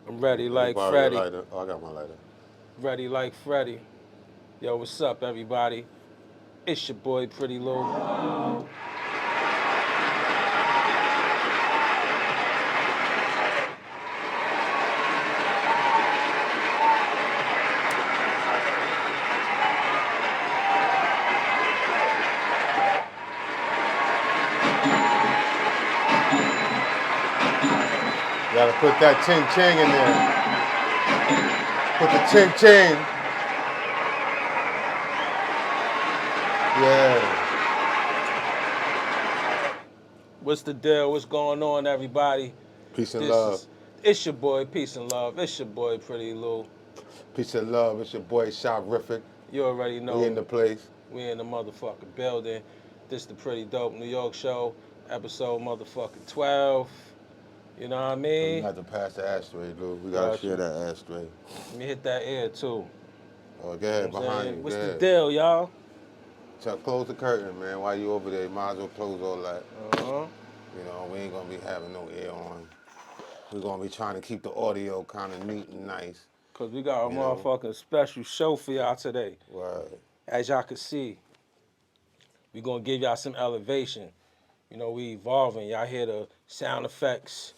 I'm ready like Borrow your Freddy. lighter. Oh, I got my lighter. Ready like Freddy. Yo, what's up, everybody? It's your boy, Pretty Lou. You gotta put that ching ching in there. Put the ching ching. Yeah. What's the deal? What's going on, everybody? Peace and This love. is It's your boy, Peace and Love. It's your boy, Pretty Lou. Peace and love. It's your boy Shoprific. You already We in know the place. we in the motherfucking building. This the Pretty Dope New York show, episode motherfucking 12. You know what I So we mean? got to pass the ashtray, dude. We gotta Got share you. that ashtray. Let me hit that air too. Oh, go You know what ahead, I'm behind saying? you. Go What's the ahead. deal, y'all? Chuck, close the curtain, man. While you over there, you might as well close all that. Uh-huh. You know, we ain't gonna be having no air on. We're gonna be trying to keep the audio kind of neat and nice. Cause we got a You know, motherfucking special show for y'all today. right? As y'all can see, we gonna give y'all some elevation. You know, we evolving. Y'all hear the sound effects.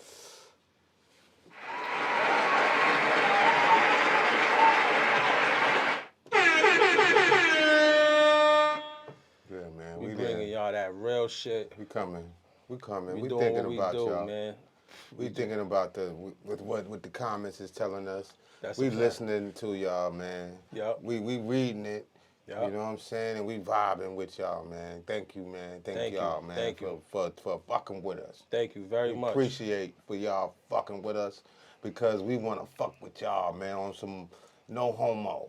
Yeah, man. We We there. bringing y'all that real shit. We coming. We coming. We We doing thinking what we about do, y'all. man. We thinking about the with what the comments is telling us. That's a We fact. listening to y'all, man. Yup. We reading it. You Yup. know what I'm saying? And we vibing with y'all, man. Thank you, man. Thank Thank you. y'all, man, Thank you. for fucking with us. Thank you We very much. appreciate for y'all fucking with us because we want to fuck with y'all, man, on some no homo.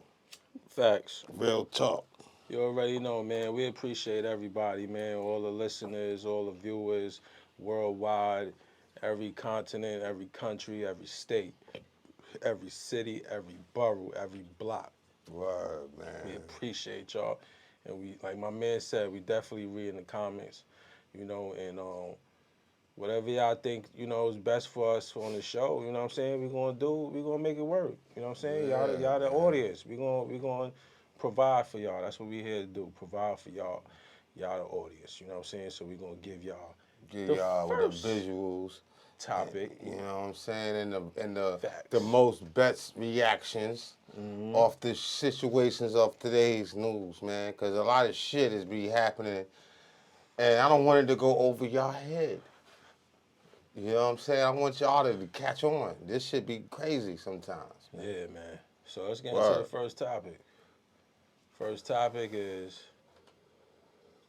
Facts. Real talk. You already know, man. We appreciate everybody, man. All the listeners, all the viewers worldwide, every continent, every country, every state, every city, every borough, every block. Word, We man. appreciate y'all. And we, like my man said, we definitely read in the comments, and whatever y'all think, is best for us on the show, you know what I'm saying? We're gonna make it work. You know what I'm saying? Yeah, Y'all the man. audience. We gonna provide for y'all. That's what we here to do. Provide for y'all. Y'all the audience. You know what I'm saying? So we gonna give y'all Give the y'all with the first visuals. And, topic. you know what I'm saying? And the Facts. most best reactions Hmm. off the situations of today's news, man. Because a lot of shit is be happening, and I don't want it to go over y'all head. You know what I'm saying? I want y'all to catch on. This shit be crazy sometimes, man. Yeah, man. So let's get into the Word. first topic. First topic is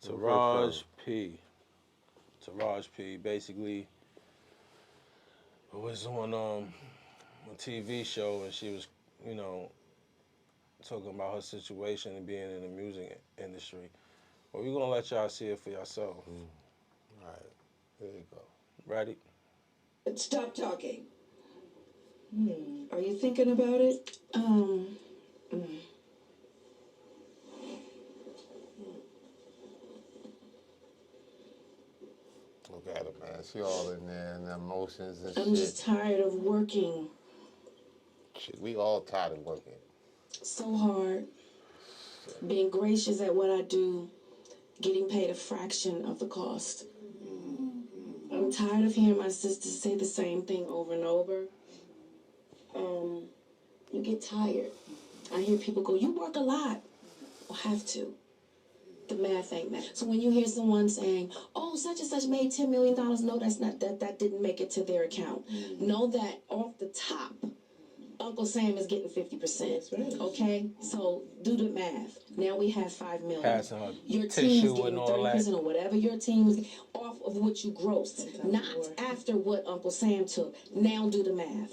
Who's first Taraj P. Taraj P. Basically was on a TV show and she was, you know, talking about her situation and being in the music industry. But we're gonna let y'all see it for yourself. All right. There you go. Ready? Stop talking. Are you thinking about it? Look at her, man. She all in there and the emotions and I'm shit. just tired of working Shit, we all tired of working. so hard, Shit. being gracious at what I do, getting paid a fraction of the cost. I'm tired of hearing my sisters say the same thing over and over. You get tired. I hear people go, "You work a lot." Well, have to. The math ain't math. So when you hear someone saying, "Oh, such and such made $10 million," no, that's not that didn't make it to their account. Know that off the top, Uncle Sam is getting 50%. That's right. Okay, so do the math. Now we have 5 million. Passing her Your team is tissue and getting all that. 30% or whatever your team is off of what you grossed, not after what Uncle Sam took. Now do the math.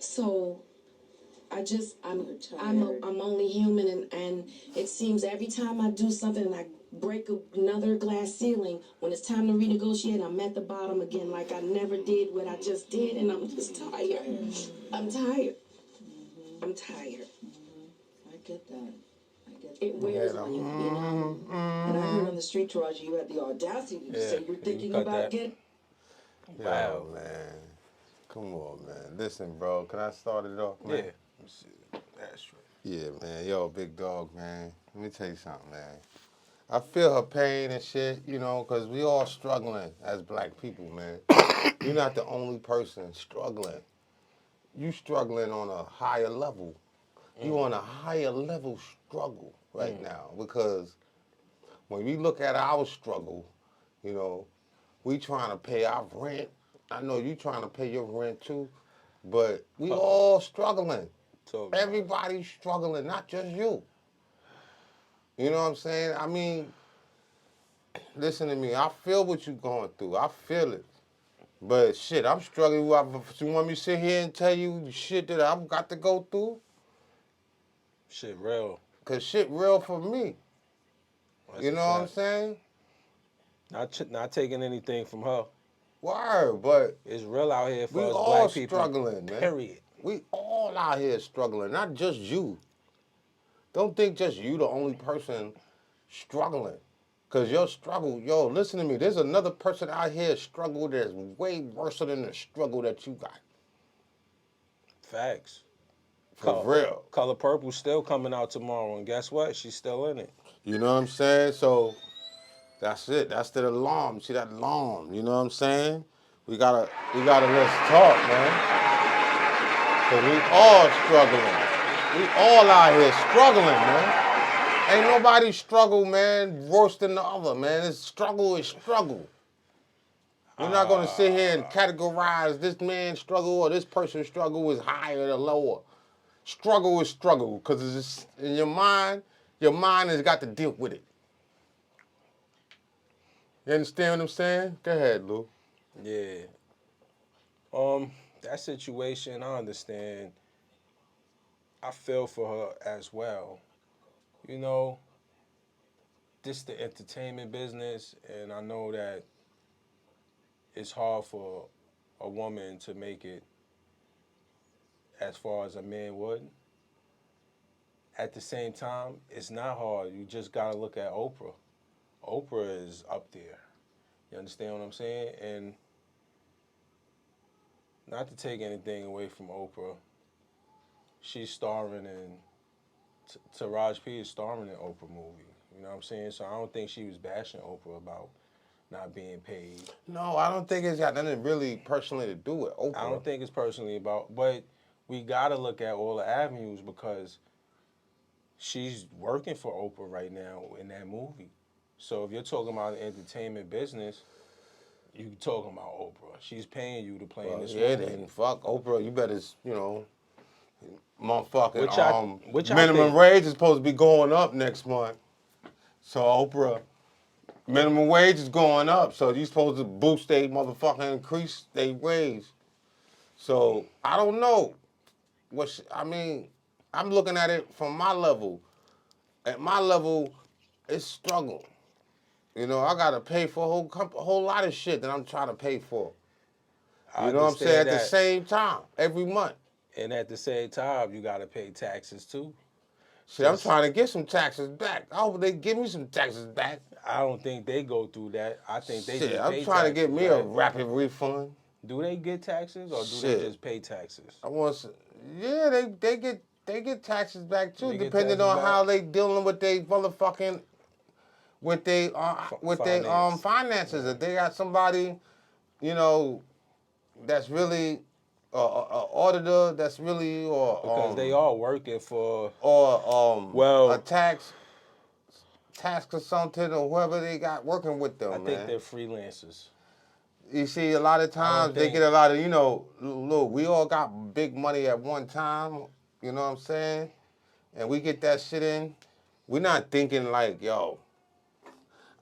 So I'm only human, and it seems every time I do something and I break another glass ceiling, when it's time to renegotiate, I'm at the bottom again, like I never did what I just did, and I'm just tired. I'm tired. I'm tired. I get that. It wears on you, you know. And I heard on the street, Taraji, you had the audacity to say you're You thinking cut about that. getting. Yo, Wow. man. Come on, man. Listen, bro. Can I start it off, man? Yeah. Let's see. That's right. Yeah, man. Yo, big dog, man. Let me tell you something, man. I feel her pain and shit, you know, because we all struggling as black people, man. You're not the only person struggling. You struggling on a higher level. You on a higher level struggle right now because when we look at our struggle, you know, we trying to pay our rent. I know you trying to pay your rent too, but we all struggling. Talk about it. Everybody's struggling, not just you. You know what I'm saying? I mean, listen to me. I feel what you're going through. I feel it. But shit, I'm struggling. You want me to sit here and tell you the shit that I've got to go through? Shit real. Cause shit real for me. That's You a know what I'm fact. saying? Not taking anything from her. Word, but It's real out here we for us all black people. struggling, man. Period. We all out here struggling, not just you. Don't think just you the only person struggling. Cause your struggle, yo, listen to me. There's another person out here struggle that's way worse than the struggle that you got. Facts. For real. Color Purple's still coming out tomorrow, and guess what? She's still in it. You know what I'm saying? So that's it. That's the alarm. See that alarm? You know what I'm saying? We gotta let's talk, man. Cause we all struggling. We all out here struggling, man. Ain't nobody struggle, man, worse than the other, man. It's struggle is struggle. We're not gonna sit here and categorize this man's struggle or this person's struggle is higher or lower. Struggle is struggle, because it's just in your mind has got to deal with it. You understand what I'm saying? Go ahead, Lou. Yeah. That situation, I understand. I feel for her as well. You know, this the entertainment business, and I know that it's hard for a woman to make it as far as a man would. At the same time, it's not hard. You just gotta look at Oprah. Oprah is up there. You understand what I'm saying? And not to take anything away from Oprah, she's starring in Taraj P is starring in Oprah movie. You know what I'm saying? So I don't think she was bashing Oprah about not being paid. No, I don't think it's got nothing really personally to do with I Oprah. don't think it's personally about, but we gotta look at all the avenues because she's working for Oprah right now in that movie. So if you're talking about the entertainment business, you talking about Oprah. She's paying you to play in Well, this yeah, movie. then fuck Oprah. You better, motherfucking Which I minimum think wage is supposed to be going up next month. So Oprah, minimum wage is going up. So you supposed to boost they motherfucking increase their wage. So I don't know. I mean, I'm looking at it from my level. At my level, it's struggle. You know, I gotta pay for a whole lot of shit that I'm trying to pay for. I You know what I'm saying? understand At the that, same time, every month. and at the same time, you gotta pay taxes too. Shit, I'm Just trying to get some taxes back. I hope they give me some taxes back. I don't think they go through that. I think they Shit, just I'm pay trying to taxes, get me a right? rapid refund. Do they get taxes or do they Shit, just pay taxes? I want some, yeah, they get taxes back too, They get depending taxes on back. how they dealing with they motherfucking with they Finance finances. If they got somebody, you know, that's really auditor, that's really because they are working for. a Well, tax consultant or whoever they got working with I them, think man. they're freelancers. You see, a lot of I don't times they get think a lot of, look, we all got big money at one time, you know what I'm saying? And we get that shit in. We're not thinking like, yo,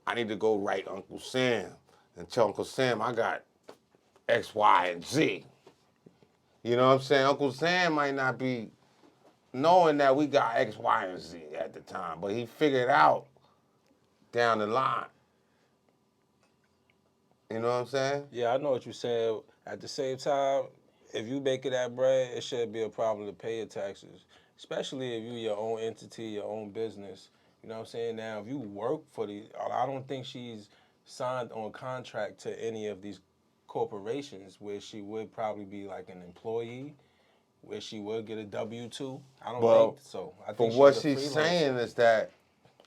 I need to go write Uncle Sam and tell Uncle Sam I got X, Y, and Z. You know what I'm saying? Uncle Sam might not be knowing that we got X, Y, and Z at the time, but he figured out down the line. You know what I'm saying? Yeah, I know what you're saying. At the same time, if you making that bread, it shouldn't be a problem to pay your taxes, especially if you your own entity, your own business. You know what I'm saying? Now, if you work for I don't think she's signed on contract to any of these corporations where she would probably be like an employee, where she would get a W-2. I don't think Well, so. I for think what she's a she's freelancer. saying is that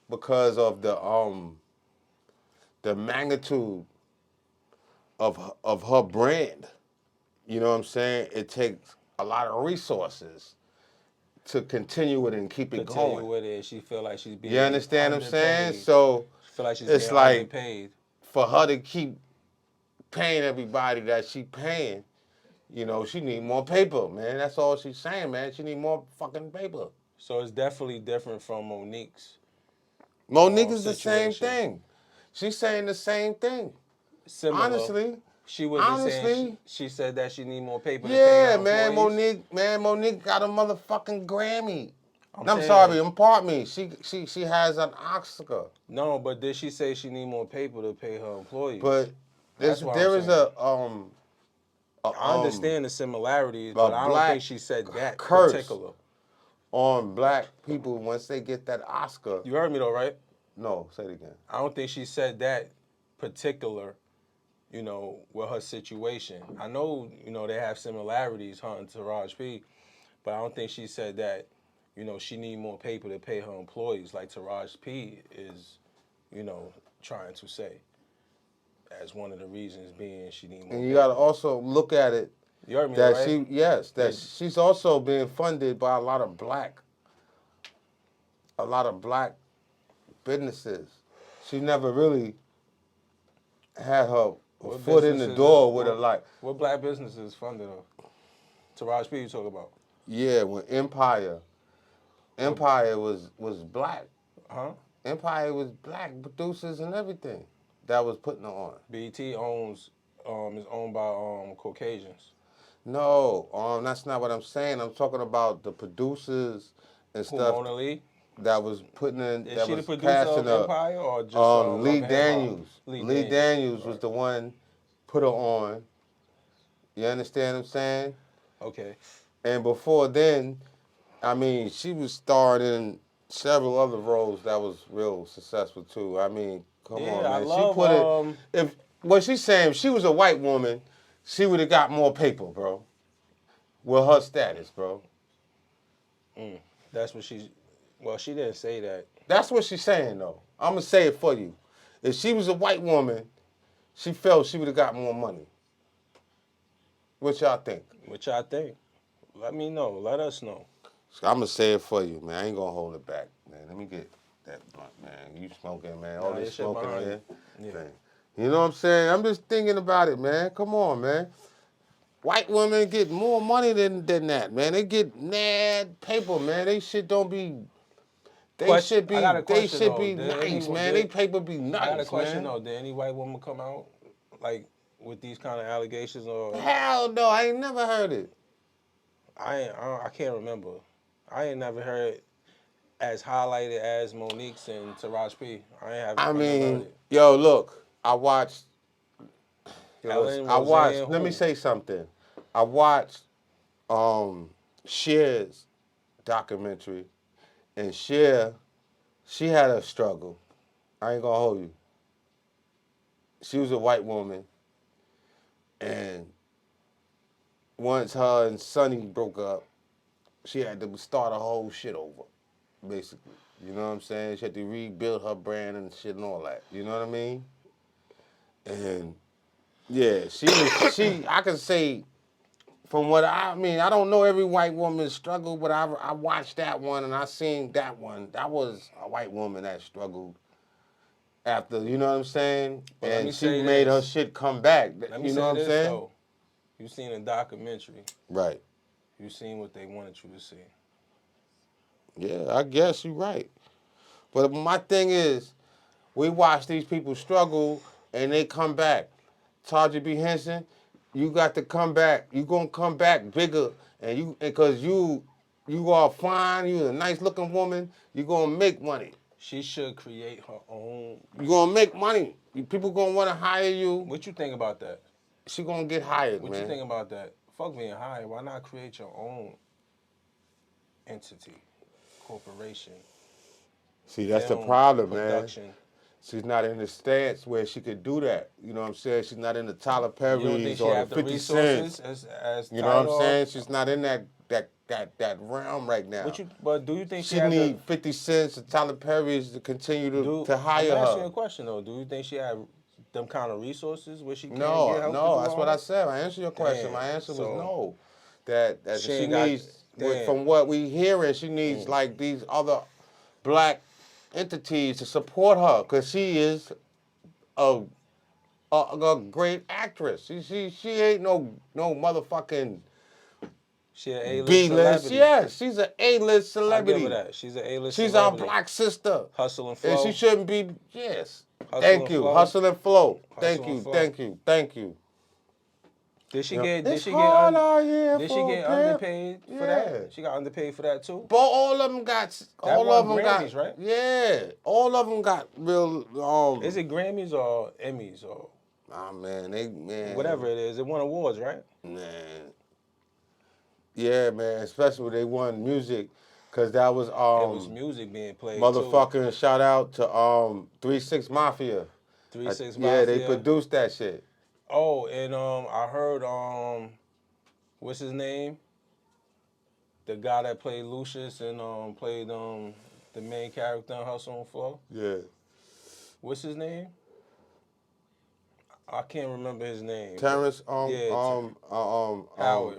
because of the magnitude of her brand, you know what I'm saying? It takes a lot of resources to continue it and keep it Continue going. with it. She feel like she's You being understand what I'm saying? underpaid. So She feel like she's it's being like underpaid. for her to keep paying everybody that she paying, you know, she need more paper, man. That's all she's saying, man. She need more fucking paper. So it's definitely different from Monique's Monique is the same situation. thing. She's saying the same thing. Similar. Honestly, She wasn't saying honestly, she said that she need more paper to pay her yeah, man. employees. Monique got a motherfucking Grammy. I'm I'm saying sorry, pardon me. She has an Oscar, no, but did she say she need more paper to pay her employees? but That's what I'm there is saying. a I understand the similarities, a but I don't think black she said that curse particular. on black people once they get that Oscar. You heard me though, right? No, say it again. I don't think she said that particular, with her situation. I know, they have similarities, her and Taraj P, but I don't think she said that, she need more paper to pay her employees like Taraj P is, trying to say. As one of the reasons being she need more And you paper. got to also look at it You heard me though, that right? that Yeah. she's also being funded by a lot of black businesses. She never really had her What foot in the businesses? door with her like, What black businesses funded her? Taraj P. You talk about? yeah, when What? Empire was black. Huh? Empire was black producers and everything that was putting her on. BET is owned by Caucasians. No, that's not what I'm saying. I'm talking about the producers and Who, stuff Mona Lee? that was putting in, Is that she the was producer passing of up. Empire or just Lee Love and Hip Hop? Daniels. Lee Lee Daniels. Daniels was Right. the one put her on. You understand what I'm saying? Okay. And before then, I mean, she was starring in several other roles that was real successful too. I mean, come Yeah, on, I man. She love put it. If what she's saying, if she was a white woman, she would have got more paper, bro. With her status, bro. That's what she's. Well, she didn't say that. That's what she's saying, though. I'm gonna say it for you. If she was a white woman, she felt she would have got more money. What y'all think? Which I think. Let me know. Let us know. I'm gonna say it for you, man. I ain't gonna hold it back, man. Let me get that blunt, man. You smoking, man. All Nah, your this shit smoking behind here. you. Yeah. Man. You know what I'm saying? I'm just thinking about it, man. Come on, man. White women get more money than that, man. They get mad paper, man. They shit don't be. Question. I got a They question should though. be nice, man. They paper be I got a nice, question man. though. Did any white woman come out like with these kind of allegations or Hell no, I ain't never heard it. I can't remember. I ain't never heard as highlighted as Monique's and Taraji P. I I never heard mean, it. yo, look, I watched. Yo, listen, Ellen, I watched. Roseanne, Let me who? say something. I watched Cher's documentary, and Cher, she had a struggle. I ain't gonna hold you. She was a white woman, and once her and Sonny broke up, she had to start a whole shit over, basically. You know what I'm saying? She had to rebuild her brand and shit and all that. You know what I mean? And yeah, I can say from what I mean, I don't know every white woman's struggle, but I watched that one and I seen that one. That was a white woman that struggled after, you know what I'm saying? But let And me she say made her this. shit come back. Let me You know what say I'm this saying? though. You seen a documentary. Right. You seen what they wanted you to see. Yeah, I guess you're right. But my thing is, we watch these people struggle and they come back. Tarja B. Henson, you got to come back. You gonna come back bigger, and because you are fine. You a nice looking woman. You gonna make money. She should create her own. You gonna make money. People gonna want to hire you. What you think about that? She gonna get hired, What you man. think about that? Fuck being hired. Why not create your own entity, corporation, See, that's the film problem, man. production? She's not in the stance where she could do that. You know what I'm saying? She's not in the Tyler You don't think Perry's she or the have the 50 resources Cents. as You know what I'm Tidal? saying? She's not in that realm right now. But do you think she She had the need 50 Cents and Tyler Perry's to continue to I'm hire asking her. you a question though. Do you think she had them kind of resources where she can't get No, help to no, do that's all what I that? said. I answered your question. Damn. My answer was So no. That she she ain't got needs, damn. from what we hearing, she needs like these other black entities to support her because she is a, a great actress. She ain't no motherfucking She an A-list B-list. celebrity. Yes, she's an A-list I give her celebrity. that. She's an A-list She's our celebrity. black sister. Hustle and And she flow. shouldn't be, yes. Hustle Thank and you. flow. Hustle and flow. Hustle Thank and you, flow. thank you, thank you. Did she You know, get it's hard out here did she for a get pimp. underpaid for Yeah. that? She got underpaid for that too? But all of them got, That won Grammys, right? yeah. All of them got real, Is it Grammys or Emmys or man. whatever it is? It won awards, right? Man. Yeah, man. Especially when they won music. Cause that was, It was music being played too. motherfucking shout out to 3-6 Mafia. 3-6 Yeah, they Mafia. produced that shit. Oh, and I heard what's his name? The guy that played Lucius and played the main character in Hustle and Flow. Yeah. What's his name? I can't remember his name. Terrence Howard,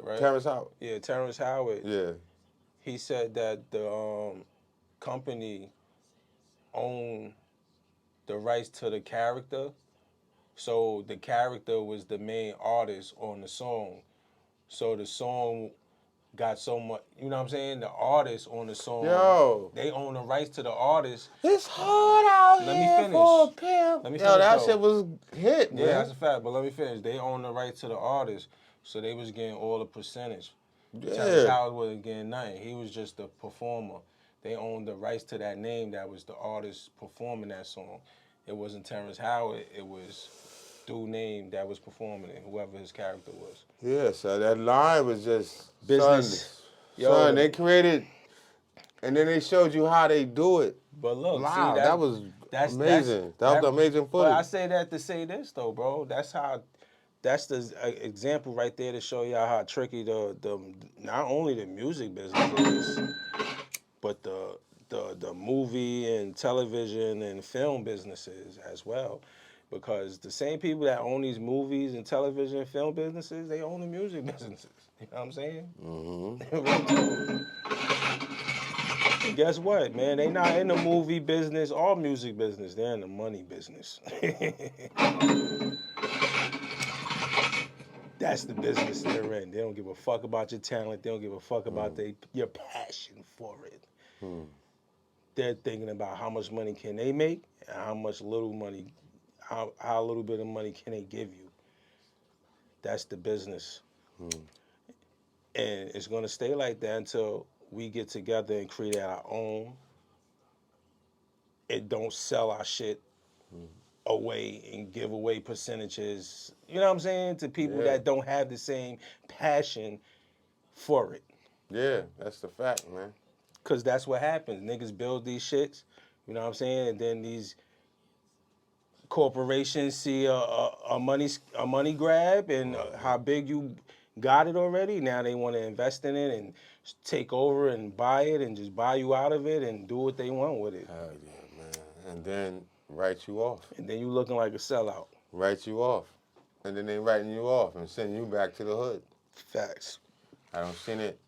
right? Terrence Howard. Yeah, Terrence Howard. Yeah. He said that the company owned the rights to the character, so the character was the main artist on the song. So the song got so much, you know what I'm saying? The artist on the song, Yo. they own the rights to the artist. It's hard out Let me here finish. for a pimp. Let me Yo, finish, that though. shit was hit, man. Yeah, that's a fact. But let me finish. They own the rights to the artist, so they was getting all the percentage. Terrence Yeah. Howard wasn't getting nothing. He was just a performer. They owned the rights to that name. That was the artist performing that song. It wasn't Terrence Howard. It was dude name that was performing it, whoever his character was. Yeah, so that line was just Business. Son, they created, and then they showed you how they do it. But look, Wow, see that was amazing. That was amazing But I footage. say that to say this though, bro. That's the example right there to show y'all how tricky the not only the music business is, but the movie and television and film businesses as well. Because the same people that own these movies and television and film businesses, they own the music businesses. You know what I'm saying? Mm-hmm. Guess what, man? They not in the movie business or music business. They're in the money business. That's the business they're in. They don't give a fuck about your talent. They don't give a fuck about your passion for it. They're thinking about how much money can they make and how little bit of money can they give you. That's the business. And it's gonna stay like that until we get together and create our own. It don't sell our shit away and give away percentages. You know what I'm saying? To people Yeah. that don't have the same passion for it. Yeah, that's the fact, man. Cause that's what happens. Niggas build these shits, you know what I'm saying? And then these corporations see a money grab and how big you got it already. Now they want to invest in it and take over and buy it and just buy you out of it and do what they want with it. Hell yeah, man. And then write you off. And then you looking like a sellout. Write you off. And then they writing you off and sending you back to the hood. Facts. I don't seen it.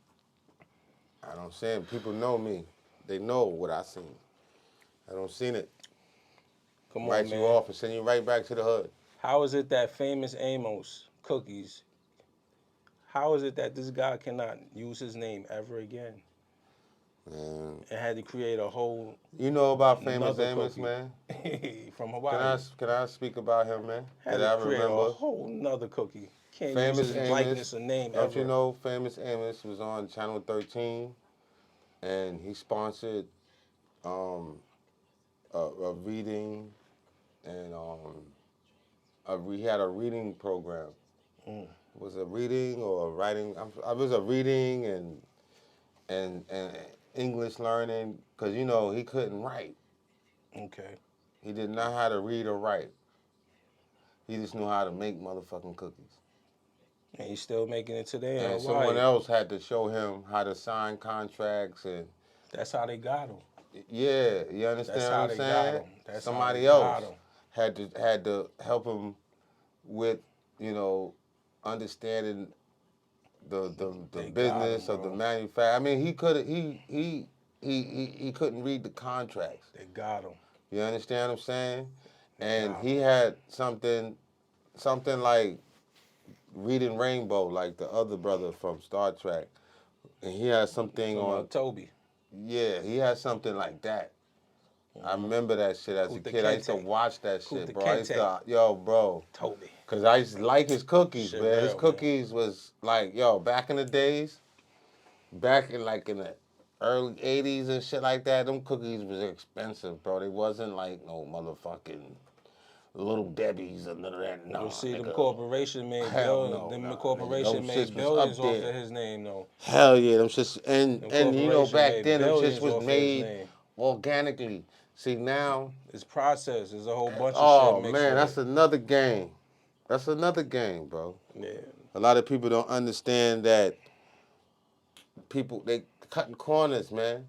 I don't see it. People know me. They know what I seen. I don't seen it. Come on, Write man. you off and send you right back to the hood. How is it that famous Amos Cookies, how is it that this guy cannot use his name ever again? Man. And had to create a whole You know about famous another Amos, cookie. man? From Hawaii. Can I speak about him, man? Had That to I create remember. a whole nother cookie. Can't Famous use his Amos. likeness or name Don't ever. you know Famous Amos was on Channel 13 and he sponsored a reading and we had a reading program. Was it a reading or a writing? I was a reading and English learning because he couldn't write. Okay. He did not know how to read or write. He just knew how to make motherfucking cookies. And he's still making it today in And Hawaii. someone else had to show him how to sign contracts and That's how they got him. yeah, you understand That's what how I'm they saying? got him. That's how Somebody they else got him. had to help him with, you know, understanding the They got business him, of the bro. manufacturer. I mean, he couldn't read the contracts. They got him. You understand what I'm saying? They And got he him. had something like reading Rainbow, like the other brother from Star Trek, and he had something Talking on. about Toby. Yeah, he had something like that. I remember that shit as a Kunta kid. I used to Kinte. watch that shit, Kunta bro. I used Kinte. to, yo, bro. Toby. Cause I used to like his cookies, Shit man. His real, man. cookies was like, yo, back in the days, back in like in the early '80s and shit like that, them cookies was expensive, bro. They wasn't like no motherfucking Little Debbie's or none of that. You Nah, see, them nigga. corporation made Hell billions. no, Them nah, nigga. Them corporation shits made was billions up off there. of his name, though. Hell yeah, them shits, Them and you know corporation back made then them shits billions was off of his made name. organically. See now, It's processed. There's a whole bunch of shit oh mixed man, with that's it. another game. That's another game, bro. Yeah. A lot of people don't understand that people they cutting corners, man.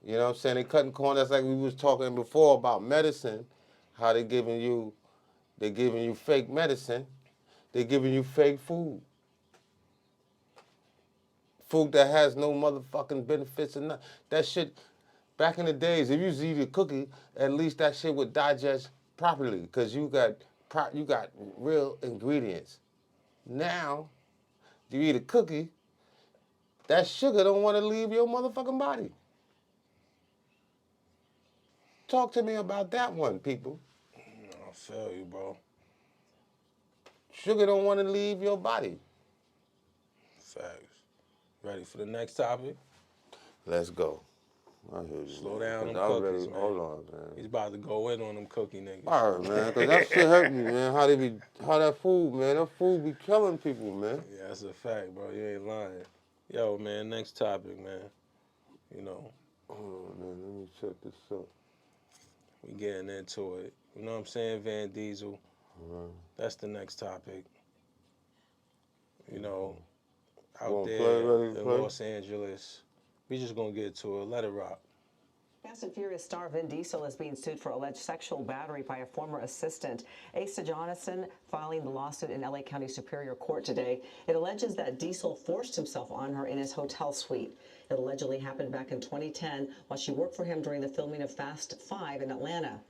You know what I'm saying? They cutting corners like we was talking before about medicine, how they giving you fake medicine, they giving you fake food. Food that has no motherfucking benefits and nothing. That shit back in the days, if you was eating a cookie, at least that shit would digest properly because you got real ingredients. Now, you eat a cookie, that sugar don't want to leave your motherfucking body. Talk to me about that one, people. I feel you, bro. Sugar don't want to leave your body. Facts. Ready for the next topic? Let's go. I hear you, Slow man. down Cause them I'm cookies, ready. man. Hold on, man. He's about to go in on them cookie niggas. All right, man. Cause that shit hurt me, man. How that food, man. That food be killing people, man. Yeah, that's a fact, bro. You ain't lying. Yo, man, next topic, man. You know, Hold on, man. Let me check this up. we getting into it. You know what I'm saying, Van Diesel? That's the next topic. You know, out Wanna there play? Ready to in play? Los Angeles. We just gonna get to it. Let it rock. Fast and Furious star Vin Diesel is being sued for alleged sexual battery by a former assistant. Asa Jonasson filing the lawsuit in LA County Superior Court today. It alleges that Diesel forced himself on her in his hotel suite. It allegedly happened back in 2010 while she worked for him during the filming of Fast 5 in Atlanta.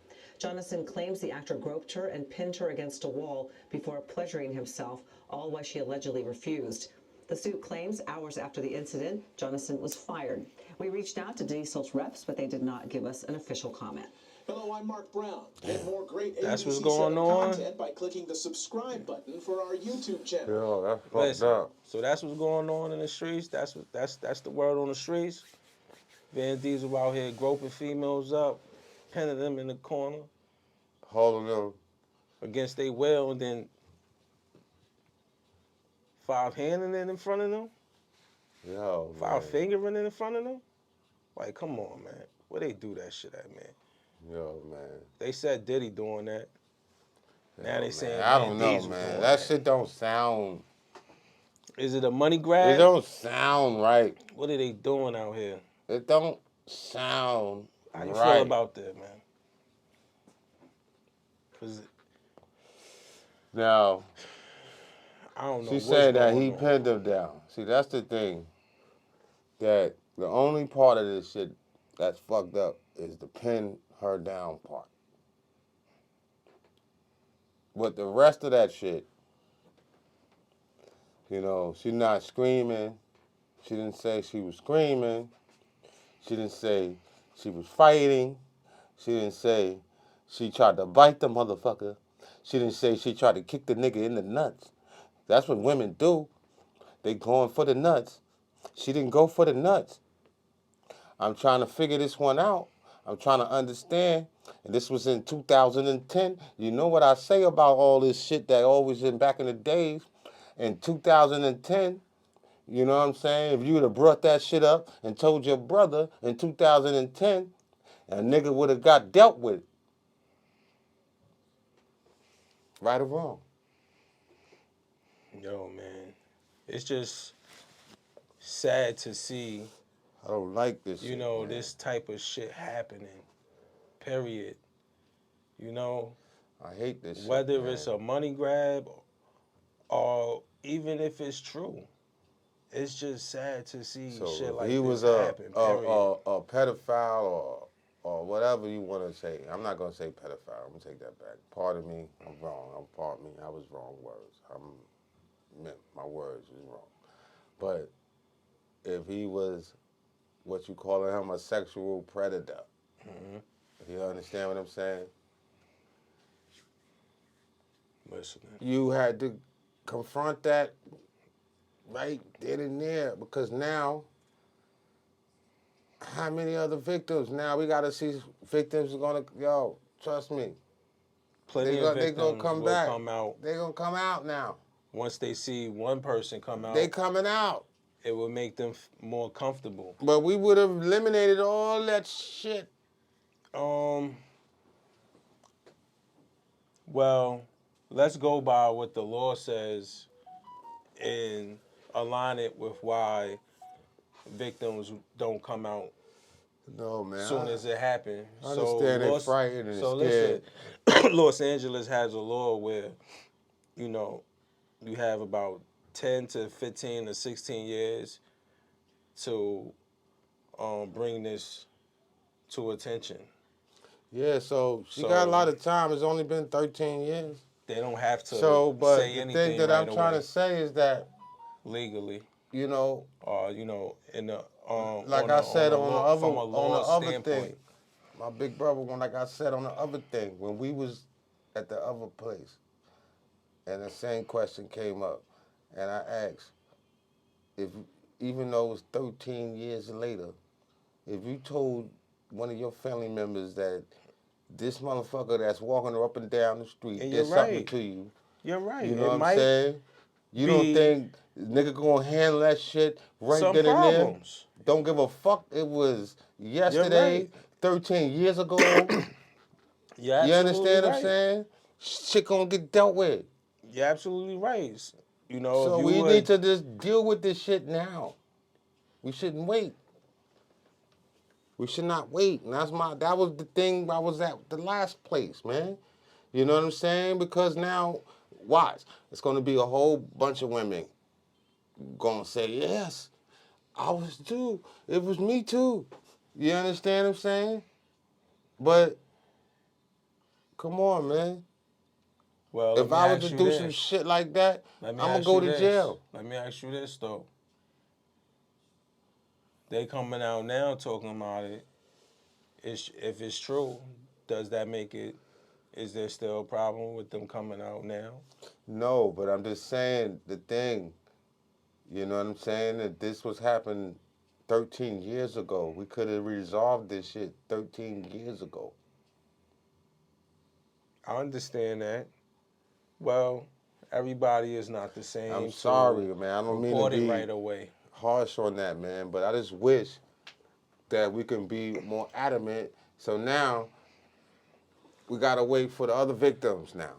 Jonasson claims the actor groped her and pinned her against a wall before pleasuring himself, all while she allegedly refused. The suit claims hours after the incident, Jonasson was fired. We reached out to Diesel's reps, but they did not give us an official comment. Hello, I'm Mark Brown. Get more great That's what's ABC7 going on. content by clicking the subscribe button for our YouTube channel. Yo, that's fucked Listen, up. so that's what's going on in the streets. That's the word on the streets. Van Diesel out here groping females up, pinning them in the corner Holding them. against their will, and then five handing it in front of them, Yo, five man. fingering it in front of them. Like, come on, man. Where they do that shit at, man? Yo, man. They said Diddy doing that. Now Yo, they man. saying I Van don't know, Diesel man. doing That that. shit don't sound. Is it a money It grab? don't sound right. What are they doing out here? It don't sound How you right. feel about that, man? Cause Now, I don't know she what's said that going he on. pinned her down. See, that's the thing. That the only part of this shit that's fucked up is the pin her down part. But the rest of that shit, you know, she not screaming. She didn't say she was screaming. She didn't say she was fighting. She didn't say she tried to bite the motherfucker. She didn't say she tried to kick the nigga in the nuts. That's what women do. They going for the nuts. She didn't go for the nuts. I'm trying to figure this one out. I'm trying to understand. And this was in 2010. You know what I say about all this shit that always in back in the days. In 2010, you know what I'm saying? If you would have brought that shit up and told your brother in 2010, a nigga would have got dealt with. Right or wrong? Yo, man, it's just sad to see, I don't like this you shit, know, man. this type of shit happening. Period. You know, I hate this shit, whether man. it's a money grab or even if it's true, it's just sad to see shit So if he like this was happen. Period. a pedophile or whatever you want to say, I'm not gonna say pedophile. I'm gonna take that back. Pardon me, I'm wrong. Pardon me, I was wrong words. My words was wrong. But if he was what you calling him a sexual predator, you understand what I'm saying? Listening. You had to confront that right then and there because now, how many other victims? Now we gotta see victims are gonna trust me. Plenty of They gonna victims come will back. come out They gonna come out now. once they see one person come They out. coming out. It will make them more comfortable. But we would have eliminated all that shit. Um. Well, let's go by what the law says and align it with why victims don't come out No man. soon as it happened. I understand they're frightened and scared. Listen, Los Angeles has a law where, you know, you have about 10 to 15 to 16 years to bring this to attention. Yeah, so she got a So lot of time. It's only been 13 years. they don't have to So, but say the thing anything that I'm right trying away to say is that, legally, you know, or in the like on I a said on the from a law other thing, standpoint. my big brother, like I said on the other thing, when we was at the other place, and the same question came up, and I asked if, even though it was 13 years later, if you told one of your family members that this motherfucker that's walking up and down the street And did you're something right. to you, You're right. you know It what I'm might saying? You don't be think nigga gonna handle that shit right some then and there? problems. Don't give a fuck. It was You're yesterday, right. 13 years ago. You're You absolutely understand what I'm right. saying? Shit gonna get dealt with. You're absolutely right. You know, if So you we need would, to just deal with this shit now. We shouldn't wait. We should not wait. And that was the thing I was at the last place, man. You know what I'm saying? Because now, watch, it's gonna be a whole bunch of women gonna say, yes, I was too. It was me too. You understand what I'm saying? But come on, man. well, let If me I was to ask you do some this. shit like that, Let me I'm gonna ask go you to this. jail. Let me ask you this though. They coming out now talking about it. If it's true, does that make it? Is there still a problem with them coming out now? No, but I'm just saying the thing. You know what I'm saying? That this was happening 13 years ago. We could have resolved this shit 13 years ago. I understand that. Well, everybody is not the I'm same sorry, to man. I don't mean to report it be right away. harsh on that, man, but I just wish that we can be more adamant. So now we gotta wait for the other victims now.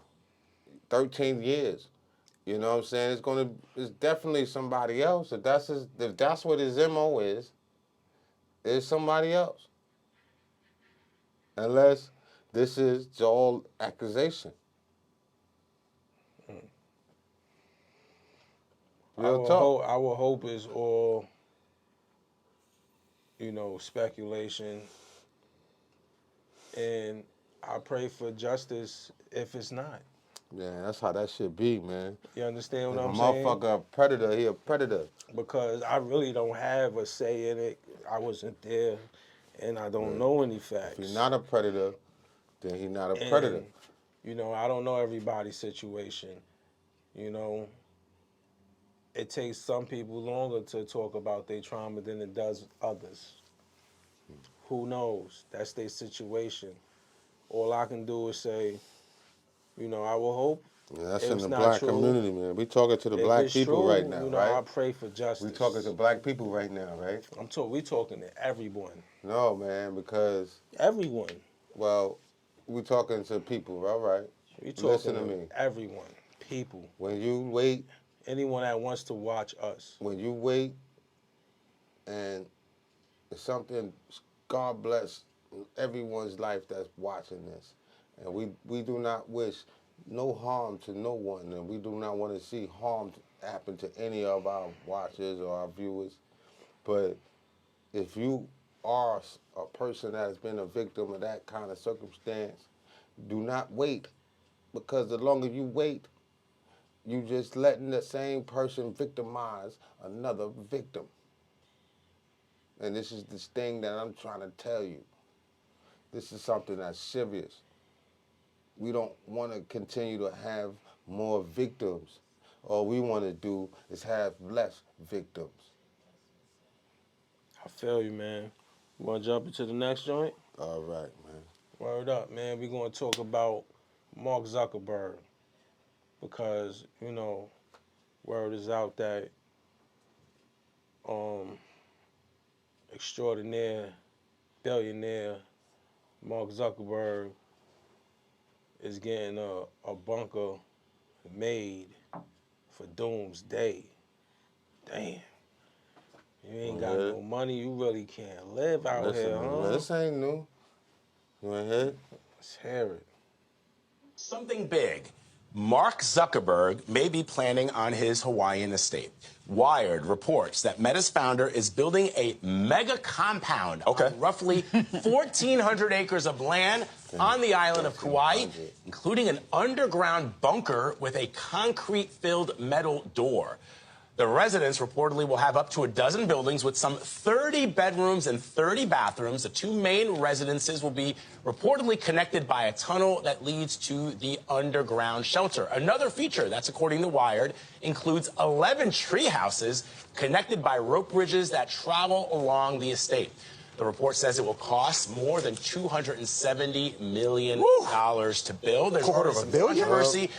13 years. You know what I'm saying? It's definitely somebody else. If that's what his MO is, it's somebody else. Unless this is all accusation. Real talk. Our hope is all, speculation, and I pray for justice if it's not. Yeah, that's how that should be, man. You understand If what a I'm saying? motherfucker a predator, he a predator. Because I really don't have a say in it. I wasn't there, and I don't Yeah. know any If he's facts. not a predator, then he not a predator. And I don't know everybody's situation. You know, it takes some people longer to talk about their trauma than it does others. Who knows? That's their situation. All I can do is say, I will hope Yeah, that's if in it's the not black true. community, man. We talking to the If black it's people right true, now, I right? pray for We talking to justice. black people right now, right? We talking to everyone. No, man, because Everyone. well, we talking to people, all right? You Listen talking to to me. everyone, people, When you wait, anyone that wants to watch us. when you wait, and it's something, God bless everyone's life that's watching this. And we do not wish no harm to no one, and we do not want to see harm happen to any of our watchers or our viewers. But if you are a person that has been a victim of that kind of circumstance, do not wait, because the longer you wait, you just letting the same person victimize another victim. And this is this thing that I'm trying to tell you. This is something that's serious. We don't want to continue to have more victims. All we want to do is have less victims. I feel you, man. You want to jump into the next joint? All right, man. Word up, man. We're going to talk about Mark Zuckerberg because, word is out that extraordinaire billionaire Mark Zuckerberg is getting a bunker made for doomsday. Damn. You ain't got Yeah. no money, you really can't live out Listen, here, man, huh? this ain't new. You want to hear it? Let's hear it. Something big. Mark Zuckerberg may be planning on his Hawaiian estate. Wired reports that Meta's founder is building a mega compound on roughly 1,400 acres of land on the island of Kauai, including an underground bunker with a concrete-filled metal door. The residence reportedly will have up to a dozen buildings with some 30 bedrooms and 30 bathrooms. The two main residences will be reportedly connected by a tunnel that leads to the underground shelter. Another feature, that's according to Wired, includes 11 tree houses connected by rope bridges that travel along the estate. The report says it will cost more than $270 million to build. There's already some controversy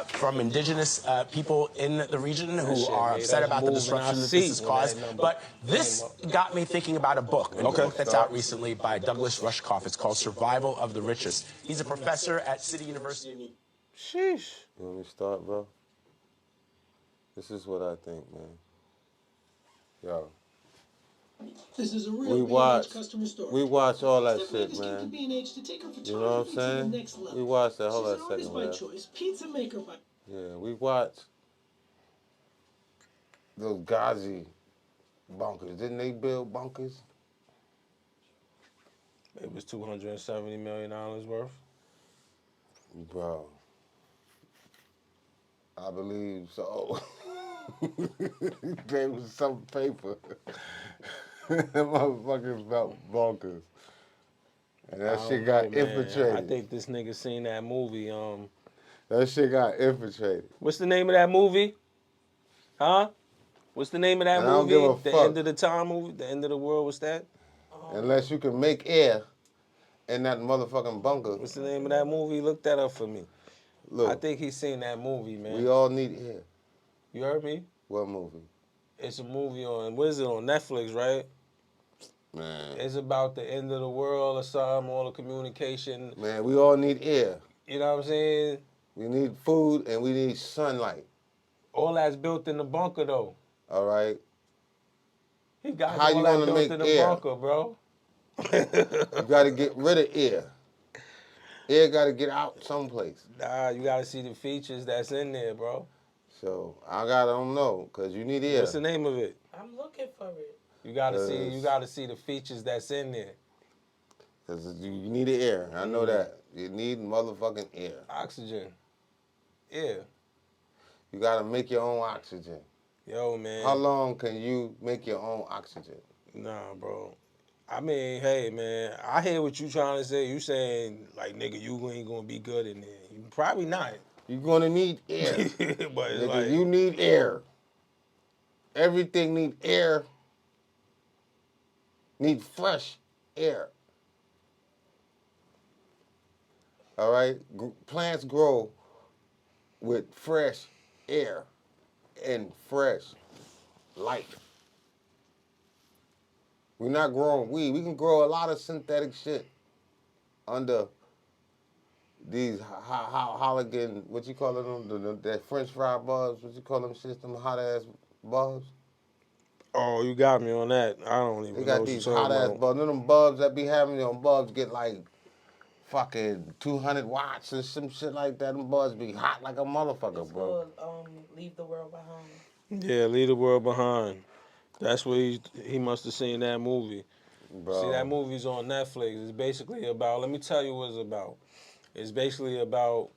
from indigenous people in the region who are upset about the disruption that this has caused. But this got me thinking about a book, a book that's out recently by Douglas Rushkoff. It's called Survival of the Richest. He's a professor at City University. Sheesh. You want me to start, bro? This is what I think, man. Yo. This is a real We B&H watch, customer story. we watch all that Stephanie shit, just came to man. B&H to take her You know what I'm photography to the saying? next level. We watch that. Hold She's on an a artist second, by man. choice, pizza maker by. Yeah, we watch those Ghazi bunkers. Didn't they build bunkers? It was $270 million worth. Bro, I believe so. There was some paper. Them motherfuckers felt bunkers. And that I shit don't got know, man. infiltrated. I think this nigga seen that movie. That shit got infiltrated. What's the name of that movie? Huh? What's the name of that And I don't movie? give a The fuck. End of the Time movie? The End of the World, what's that? Unless you can make air in that motherfucking bunker. What's the name of that movie? Look that up for me. I Look, think he's seen that movie, man. we all need air. You heard me? What movie? It's a movie on, what is it, on Netflix, right? Man, It's about the end of the world or something, all the communication. man, we all need air. You know what I'm saying? We need food and we need sunlight. All that's built in the bunker, though. All right? He got How all you that gonna built make in the air? bunker, bro. You gotta get rid of air. Air gotta get out someplace. Nah, you gotta see the features that's in there, bro. So I don't know, cause you need air. What's the name of it? I'm looking for it. You gotta see the features that's in there. Cause you need the air. I know that. You need motherfucking air. Oxygen. Yeah. You gotta make your own oxygen. Yo, man. How long can you make your own oxygen? Nah, bro. I mean, hey, man, I hear what you trying to say. You saying, like, nigga, you ain't gonna be good in there. You probably not. You're gonna need air. But it's Nigga, like, you need air. Everything need air. Need fresh air. All right? Plants grow with fresh air and fresh light. We're not growing weed. We can grow a lot of synthetic shit under these holigan, what you call them, that French fry bubs, what you call them shit, them hot ass bubs? Oh, you got me on that. I don't They even know got what you're these hot talking ass about. bubs. None of them bubs that be having them bubs get like fucking 200 watts and some shit like that. Them bubs be hot like a motherfucker, It's bro. called Leave the World Behind. Yeah, leave the world behind. That's where he must have seen that movie. See, that Bro. movie's on Netflix. It's basically about. Let me tell you what it's about. It's basically about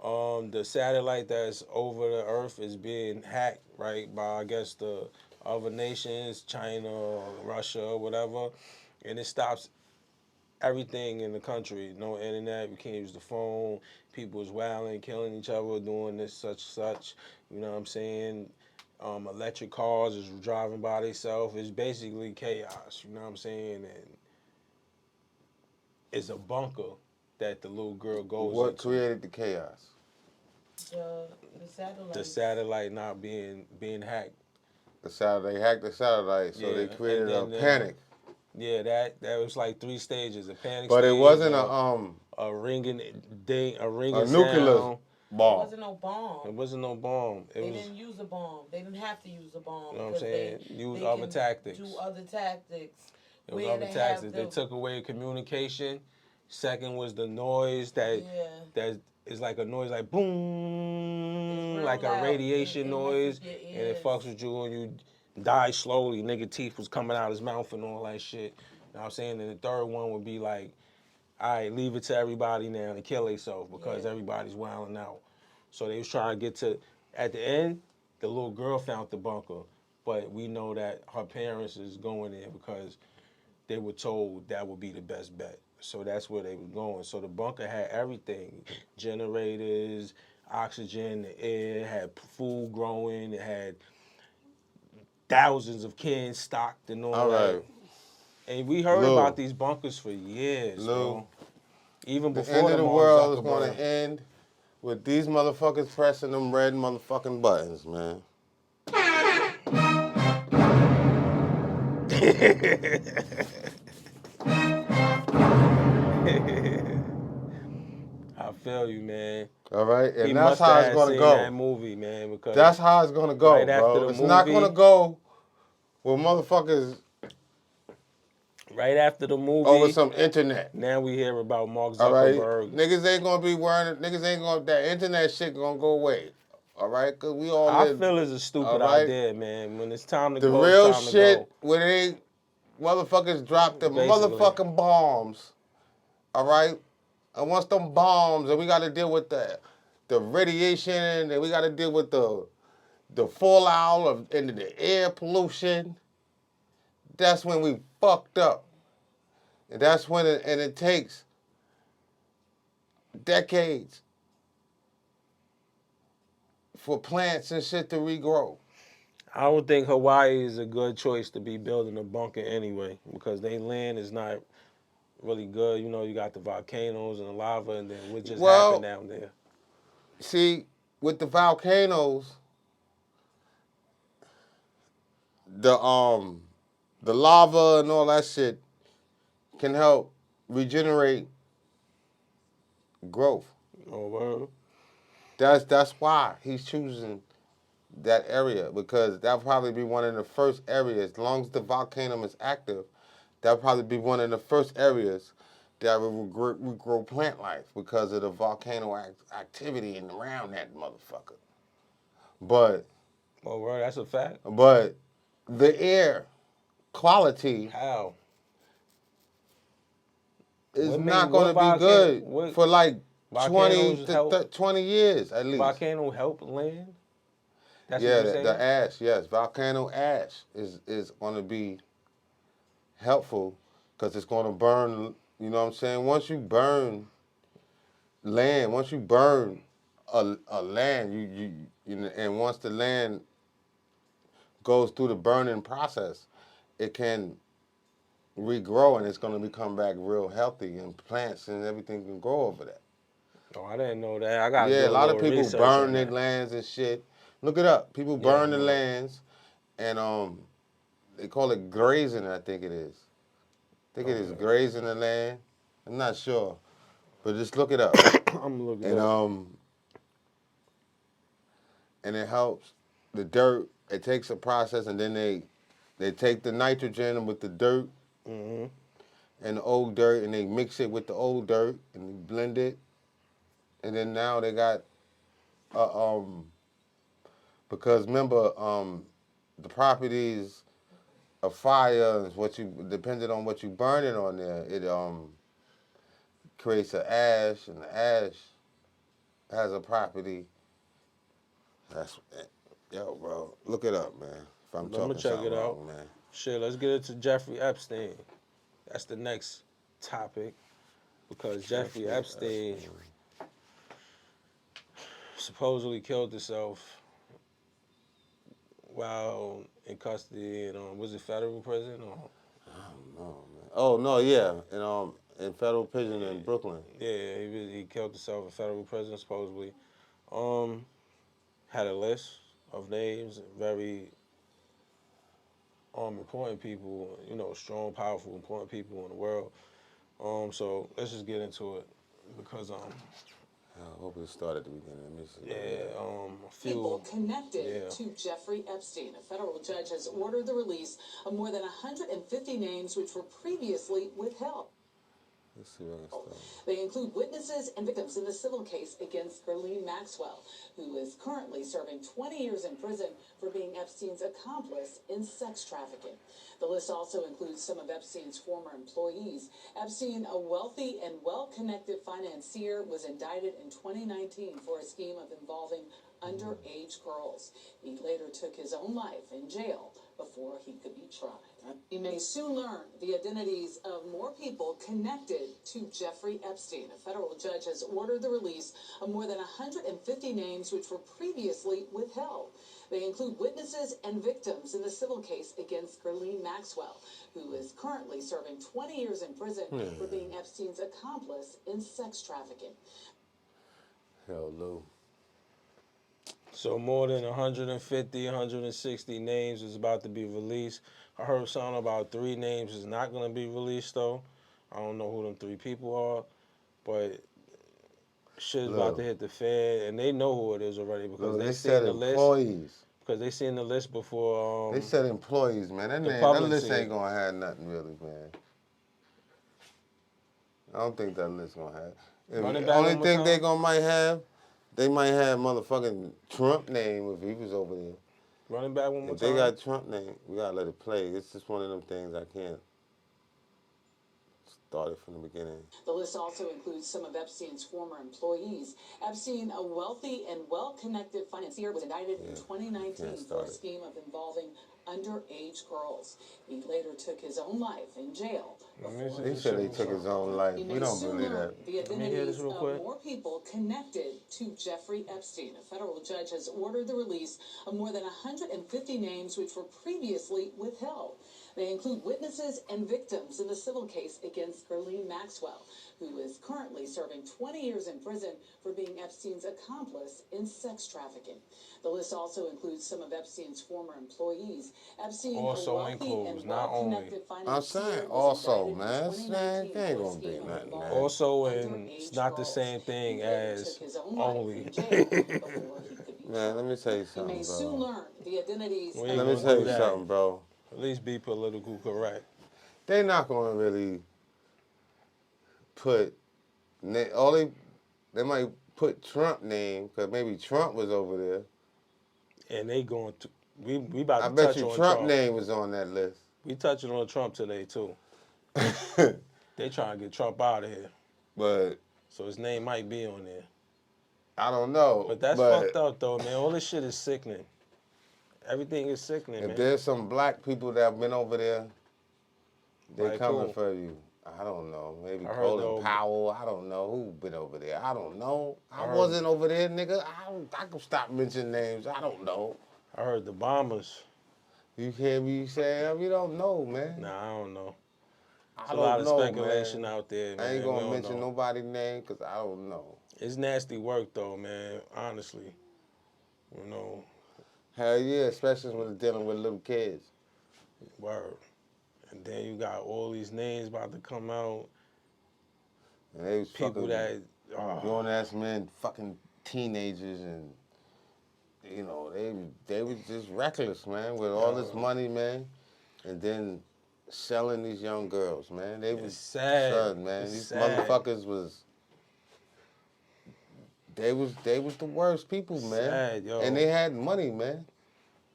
the satellite that's over the Earth is being hacked, right, by I guess the other nations, China, or Russia, or whatever, and it stops everything in the country. No internet. We can't use the phone. People's wilding, killing each other, doing this, such. You know what I'm saying? Electric cars is driving by themselves. It's basically chaos. You know what I'm saying? And it's a bunker that the little girl goes What into. created the chaos? The The satellites. satellite not being hacked. They hacked the satellite, so Yeah, they and created a then panic. yeah, that was like three stages: a panic But it stage, wasn't a ringing ding, a a ringing nuclear sound. It bomb. wasn't no bomb. It wasn't no bomb. It They was, didn't use a bomb. They didn't have to use a bomb you know what I'm because saying? Use they other can tactics. do other tactics. It was Where other they have tactics. They the took away communication. Second was the noise that yeah. that is like a noise like It's boom, real like a loud. radiation It messes noise, your and it ears. fucks with you and you die slowly. Nigga teeth was coming out his mouth and all that shit. You know what I'm saying? And the third one would be like, all right, leave it to everybody now to kill themselves because Yeah. everybody's wilding out. So they was trying to get to, at the end, the little girl found the bunker, but we know that her parents is going there because they were told that would be the best bet. So that's where they were going. So the bunker had everything: generators, oxygen, the air, it had food growing, it had thousands of cans stocked and all All that. right, And we heard about Lou, these bunkers for years, Lou. bro. Even The end before of the the Mark world is going Zuckerberg. to end with these motherfuckers pressing them red motherfucking buttons, man. I feel you, man. All right, He and that's must have how it's had gonna seen that go. movie, man, That's because how it's gonna go, right after the bro. It's not gonna movie, go with motherfuckers right after the over movie, some internet. now we hear about Mark All right, Zuckerberg. niggas ain't gonna be wearing. Niggas ain't gonna. That internet shit gonna go away. All right, cause we all I live. feel it's a All stupid right, idea, man. When it's time to the go, it's real time to go. shit where they motherfuckers drop the Basically. motherfucking bombs. All right, and once them bombs, and we got to deal with the radiation, and we got to deal with the fallout of into the air pollution. That's when we fucked up, and that's when it takes decades for plants and shit to regrow. I don't think Hawaii is a good choice to be building a bunker anyway, because their land is not really good. You know, you got the volcanoes and the lava, and then what just happened Well, down there. see, with the volcanoes, the um, the lava and all that shit can help regenerate growth. Oh, word. That's why he's choosing that area because that'll probably be one of the first areas. As long as the volcano is active, that'll probably be one of the first areas that will regrow plant life because of the volcano activity and around that motherfucker. But Oh, word. That's a fact. but the air quality How? is What made not what going to be volcano? good What for like 20 volcanoes to help? 20 years at least. Volcano help land? That's what Yeah, you're the saying? ash, yes, volcano ash is going to be helpful because it's going to burn. You know what I'm saying? Once you burn land, once you burn a land, you know, and once the land goes through the burning process, it can regrow and it's going to become back real healthy and plants and everything can grow over that. Oh, I didn't know that. I gotta Yeah, do a a lot of little people research burn on their that. lands and shit. Look it up. People Yeah, I burn the know that. lands and they call it grazing, I think it is. I think it is Okay. grazing the land. I'm not sure. But just look it up. I'm looking and up. and it helps the dirt. It takes a process, and then they take the nitrogen with the dirt and the old dirt, and they mix it with the old dirt, and they blend it, and then now they got because remember the properties of fire is what you depending on what you burning on there. It creates an ash, and the ash has a property. That's yo, bro. Look it up, man. If I'm I'm gonna talking check something it out. wrong, man. Shit, let's get into Jeffrey Epstein. That's the next topic because Jeffrey Epstein supposedly killed himself while in custody in was it federal prison or Oh man. Oh no, yeah, in federal prison in Brooklyn. yeah he killed himself in federal prison supposedly. Um, had a list of names, very important people, strong, powerful, important people in the world. So let's just get into it because I hope it started at the beginning. Let me see. yeah, a People few connected yeah. to Jeffrey Epstein. A federal judge has ordered the release of more than 150 names which were previously withheld. Let's see where I can start. They include witnesses and victims in the civil case against Ghislaine Maxwell, who is currently serving 20 years in prison for being Epstein's accomplice in sex trafficking. The list also includes some of Epstein's former employees. Epstein, a wealthy and well-connected financier, was indicted in 2019 for a scheme of involving underage girls. He later took his own life in jail before he could be tried. You may soon learn the identities of more people connected to Jeffrey Epstein. A federal judge has ordered the release of more than 150 names which were previously withheld. They include witnesses and victims in the civil case against Ghislaine Maxwell, who is currently serving 20 years in prison for being Epstein's accomplice in sex trafficking. Hell, Lou. So more than 150, 160 names is about to be released. I heard something about 3 names is not going to be released though. I don't know who them 3 people are, but shit is about to Look, hit the fan, and they know who it is already because look. they They seen said the list. employees. Because they seen the list before They said employees, man. the That public list see ain't it. gonna have nothing really, man. I don't think that list gonna have. Run it The back only one more thing time. they might have motherfucking Trump name if he was over there. Run it back one more If they time. got Trump name, we gotta let it play. It's just one of them things I can't start it from the beginning. The list also includes some of Epstein's former employees. Epstein, a wealthy and well-connected financier, was indicted in 2019 for a scheme of involving underage girls. He later took his own life in jail before He said he took his own life. you We may don't soon believe learn that. the Let me hear this identities real of quick. more people connected to Jeffrey Epstein. A federal judge has ordered the release of more than 150 names which were previously withheld. They include witnesses and victims in the civil case against Ghislaine Maxwell, who is currently serving 20 years in prison for being Epstein's accomplice in sex trafficking. The list also includes some of Epstein's former employees. Epstein, Also a wealthy includes, and not only. well-connected I'm financier, saying was also, indicted man. in It's, man, 2019 they ain't for a gonna be scheme of nothing, man. involving Also, and it's underage not the girls. same thing He later as took his own life only. in jail before he could be Man, let me tried. tell you You may something, soon bro. learn the identities We of ain't Let me gonna tell do you that. something, bro. At least be political correct. They not gonna really put all they might put Trump name because maybe Trump was over there. And they going to. We about I to bet touch you on Trump Trump. name was on that list. We touching on Trump today too. They trying to get Trump out of here, But so his name might be on there. I don't know. But that's fucked But up though, man. All this shit is sickening. Everything is sickening, if man. there's some black people that have been over there, they Like coming who? for you. I don't know. Maybe I heard Colin though. Powell. I don't know who been over there. I don't know. I heard- wasn't over there, nigga. I can stop mentioning names. I don't know. I heard the bombers. You hear me say? We don't know, man. Nah, I don't know. I There's a lot don't of know, speculation man. out there, I ain't man. We gonna don't mention know. nobody's name because I don't know. It's nasty work though, man. Honestly, you know, Hell yeah, especially when it's dealing with little kids. word. And then you got all these names about to come out. And they was People fucking. that Grown ass men, fucking teenagers, and they was just reckless, man, with all this money, man, and then selling these young girls, man. They It's was sad. man. It's These sad. motherfuckers was they was the worst people, man. Sad, yo. And they had money, man.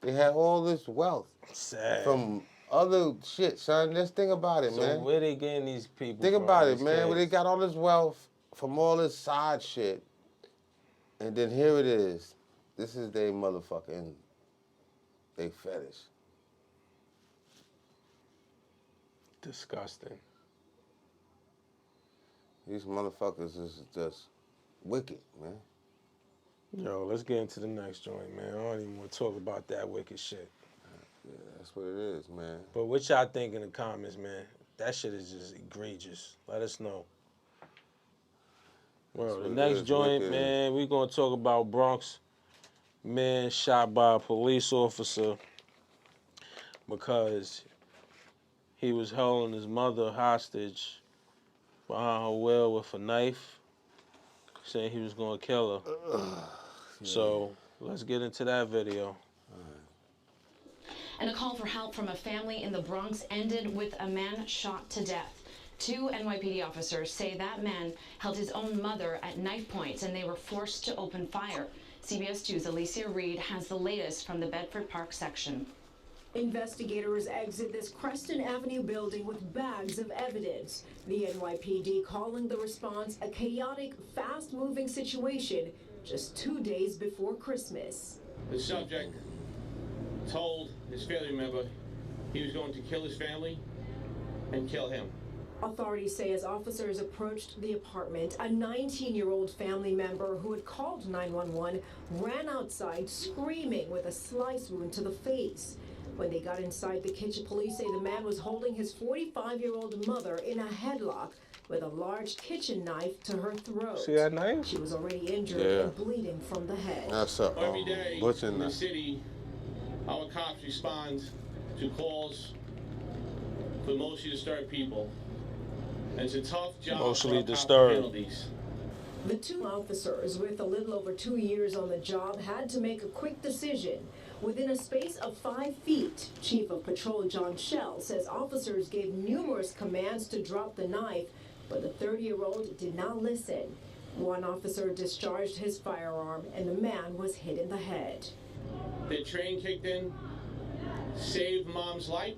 They had all this wealth Sad. from other shit, son. Just think about it, So man. where they getting these people Think from? about it, these man. Where they kids? got all this wealth from all this side shit, and then here it is. This is they motherfucking they fetish. Disgusting. These motherfuckers is just wicked, man. Yo, let's get into the next joint, man. I don't even want to talk about that wicked shit. Yeah, that's what it is, man. But what y'all think in the comments, man? That shit is just egregious. Let us know. Well, the what it next is, joint, wicked. man, we gonna talk about Bronx man shot by a police officer because he was holding his mother hostage behind her wheel with a knife, saying he was gonna kill her. So let's get into that video. And a call for help from a family in the Bronx ended with a man shot to death. 2 NYPD officers say that man held his own mother at knife points and they were forced to open fire. CBS 2's Alicia Reed has the latest from the Bedford Park section. Investigators exit this Creston Avenue building with bags of evidence. The NYPD calling the response a chaotic, fast-moving situation just 2 days before Christmas. The subject told his family member he was going to kill his family and kill him. Authorities say as officers approached the apartment, a 19-year-old family member who had called 911 ran outside screaming with a slice wound to the face. When they got inside the kitchen, police say the man was holding his 45-year-old mother in a headlock with a large kitchen knife to her throat. See that knife? She was already injured and bleeding from the head. That's a Every day butcher in the knife. city, our cops respond to calls for emotionally disturbed people. And it's a tough job Emotionally for our cops to disturbed. handle these. The 2 officers with a little over 2 years on the job had to make a quick decision. Within a space of 5 feet, Chief of Patrol John Schell says officers gave numerous commands to drop the knife, but the 30-year-old did not listen. One officer discharged his firearm and the man was hit in the head. The train kicked in, saved mom's life,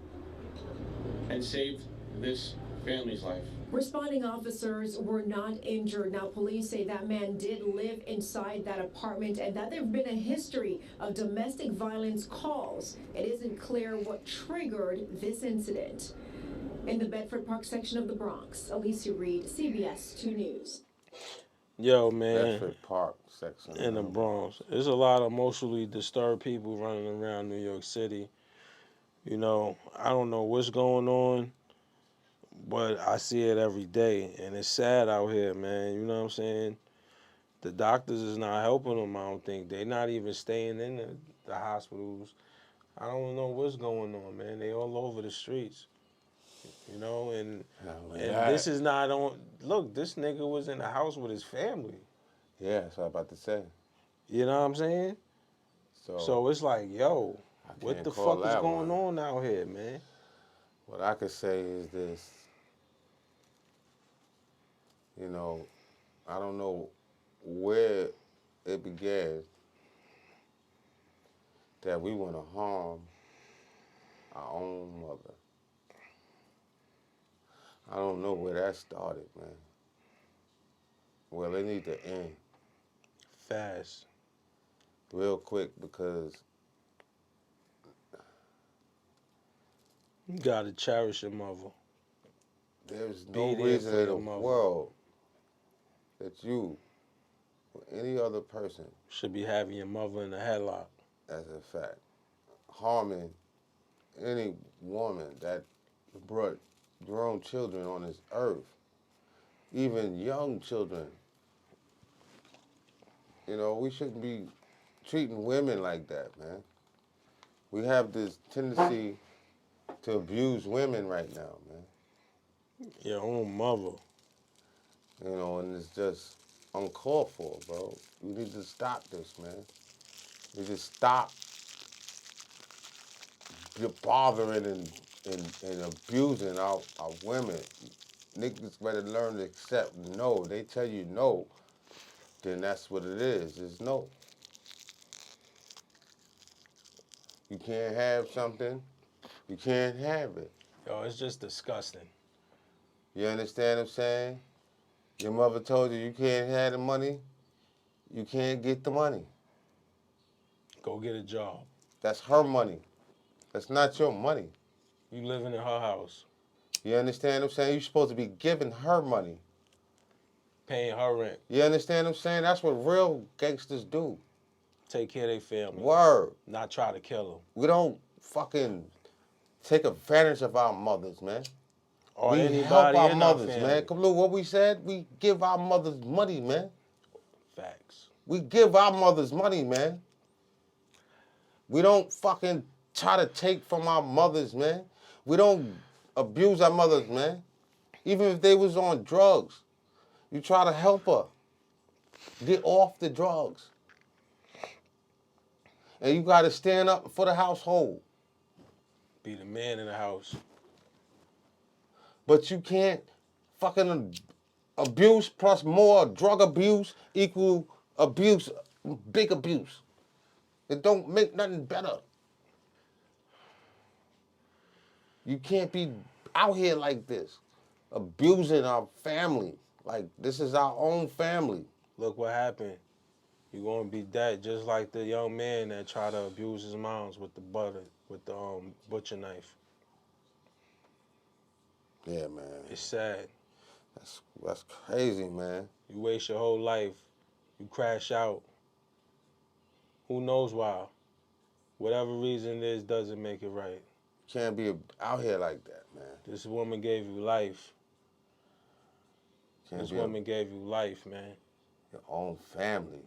and saved this family's life. Responding officers were not injured. Now, police say that man did live inside that apartment and that there have been a history of domestic violence calls. It isn't clear what triggered this incident. In the Bedford Park section of the Bronx, Alicia Reed, CBS 2 News. Yo, man, Bedford Park section. in the Bronx, there's a lot of emotionally disturbed people running around New York City. You know, I don't know what's going on, but I see it every day, and it's sad out here, man. You know what I'm saying? The doctors is not helping them, I don't think. They're not even staying in the hospitals. I don't know what's going on, man. They all over the streets. You know, and this is not on. Look, this nigga was in the house with his family. Yeah, that's what I'm about to say. You know what I'm saying? So it's like, yo, what can't the call fuck is that going one. on out here, man? What I could say is this. You know, I don't know where it began that we want to harm our own mother. I don't know where that started, man. Well, it need to end Fast. real quick because You gotta cherish your mother. there's Be no there reason for in the your mother. world that you or any other person, Should be having your mother in a headlock. as a fact, harming any woman that brought grown children on this earth, even young children. You know, we shouldn't be treating women like that, man. We have this tendency to abuse women right now, man. Your own mother. You know, and it's just uncalled for, bro. We need to stop this, man. We need to stop bothering and abusing our women. Niggas better learn to accept no. They tell you no, then that's what it is. It's no. You can't have something, you can't have it. Yo, it's just disgusting. You understand what I'm saying? Your mother told you you can't have the money, you can't get the money. Go get a job. That's her money. That's not your money. You living in her house, You understand what I'm saying? You're supposed to be giving her money. paying her rent, You understand what I'm saying? That's what real gangsters do. take care of their family. Word. Not try to kill them. We don't fucking take advantage of our mothers, man. Or we anybody help our in mothers, our family. man. Come look, what we said? We give our mothers money, man. Facts. We give our mothers money, man. We don't fucking try to take from our mothers, man. We don't abuse our mothers, man. Even if they was on drugs, you try to help her get off the drugs. And you got to stand up for the household. Be the man in the house. But you can't fucking abuse plus more drug abuse equal abuse, big abuse. It don't make nothing better. You can't be out here like this, abusing our family. Like, this is our own family. Look what happened. You're going to be dead just like the young man that tried to abuse his moms with the butcher knife. Yeah, man. It's sad. That's crazy, man. You waste your whole life. You crash out. Who knows why? Whatever reason it is doesn't make it right. Can't be out here like that, man. This woman gave you life. Can't This be woman gave you life, man. your own family,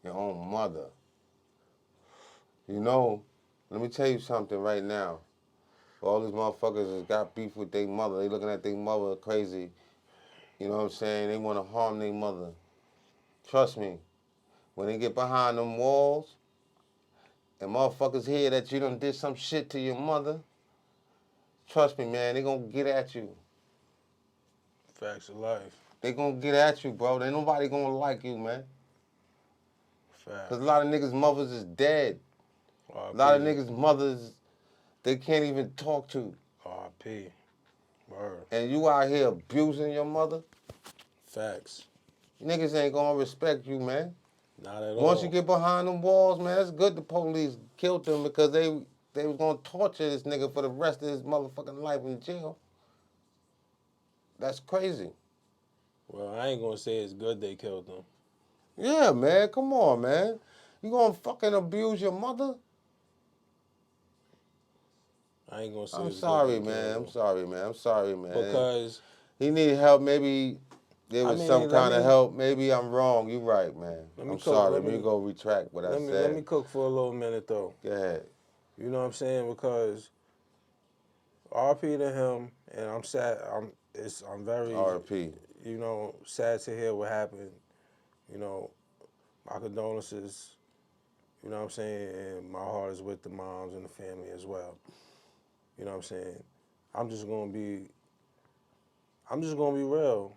your own mother. You know, let me tell you something right now. All these motherfuckers has got beef with their mother. They looking at their mother crazy. You know what I'm saying? They want to harm their mother. Trust me, when they get behind them walls and motherfuckers hear that you done did some shit to your mother, trust me, man, they gonna get at you. Facts of life. They gonna get at you, bro. Ain't nobody gonna like you, man. Facts. Cause a lot of niggas' mothers is dead. A lot of niggas' mothers, they can't even talk to. R.I.P. Word. And you out here abusing your mother? Facts. Niggas ain't gonna respect you, man. Not at all. Once you get behind them walls, man, it's good the police killed them because they was gonna torture this nigga for the rest of his motherfucking life in jail. That's crazy. Well, I ain't gonna say it's good they killed them. Yeah, man, come on, man. You gonna fucking abuse your mother? I ain't gonna say I'm it's sorry, good they man. killed I'm them. sorry, man. I'm sorry, man. Because he needed help. Maybe there was some kind of help. Maybe I'm wrong. You right, man. I'm sorry. Let me go retract what I said. Let me cook for a little minute, though. Go ahead. You know what I'm saying? Because RP to him, and I'm sad. I'm very RP. You know, sad to hear what happened. You know, my condolences. You know what I'm saying? And my heart is with the moms and the family as well. You know what I'm saying? I'm just gonna be real.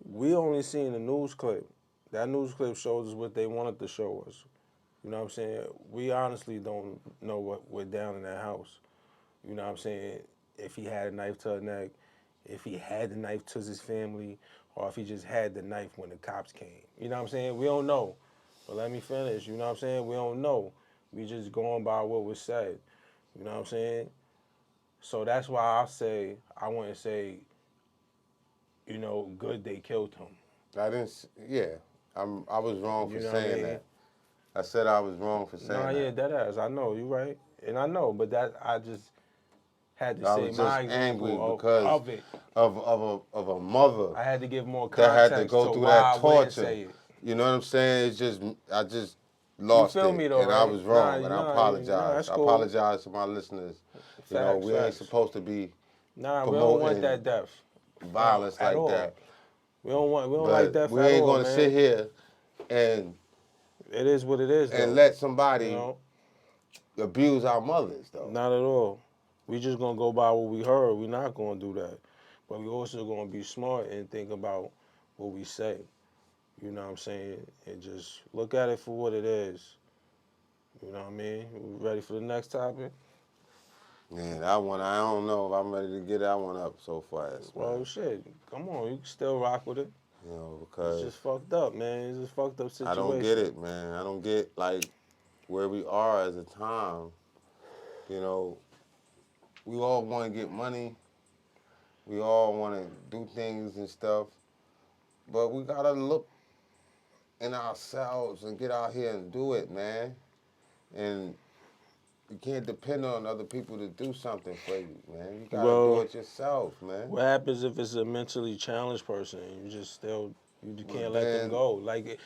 We only seen the news clip. That news clip shows us what they wanted to show us. You know what I'm saying? We honestly don't know what went down in that house. You know what I'm saying? If he had a knife to her neck, if he had the knife to his family, or if he just had the knife when the cops came. You know what I'm saying? We don't know. But let me finish. You know what I'm saying? We don't know. We just going by what was said. You know what I'm saying? So that's why I wouldn't say, you know, good they killed him. I didn't. Yeah, I was wrong for saying that. I said I was wrong for saying that. Yeah, that ass. I know you right, and I know, but that I just had to say my example of it. Of a mother. I had to give more that context had to go to through why that I wouldn't torture. say it. You know what I'm saying? It's just I just lost you feel it, me though, and right? I was wrong, and I apologize. that's cool. I apologize to my listeners. You know, we ain't supposed to be we don't want promoting that death. violence at like all. that. We don't like But death we at ain't all, gonna man. sit here and It is what it is, though. let You somebody know, abuse our mothers, though. not at all. We just gonna go by what we heard. We not gonna do that, but we also gonna be smart and think about what we say. You know what I'm saying? And just look at it for what it is. You know what I mean? We ready for the next topic? Yeah, that one, I don't know if I'm ready to get that one up so fast, man. Well, shit. Come on, you can still rock with it. You know, It's because just fucked up, man. It's just fucked up I situation. don't get it, man. I don't get, like, where we are as a time. You know, we all want to get money. We all want to do things and stuff. But we got to look in ourselves and get out here and do it, man. And you can't depend on other people to do something for you, man. You got to do Well, it yourself, man. what happens if it's a mentally challenged person? You just still you just But can't let them then, go. Like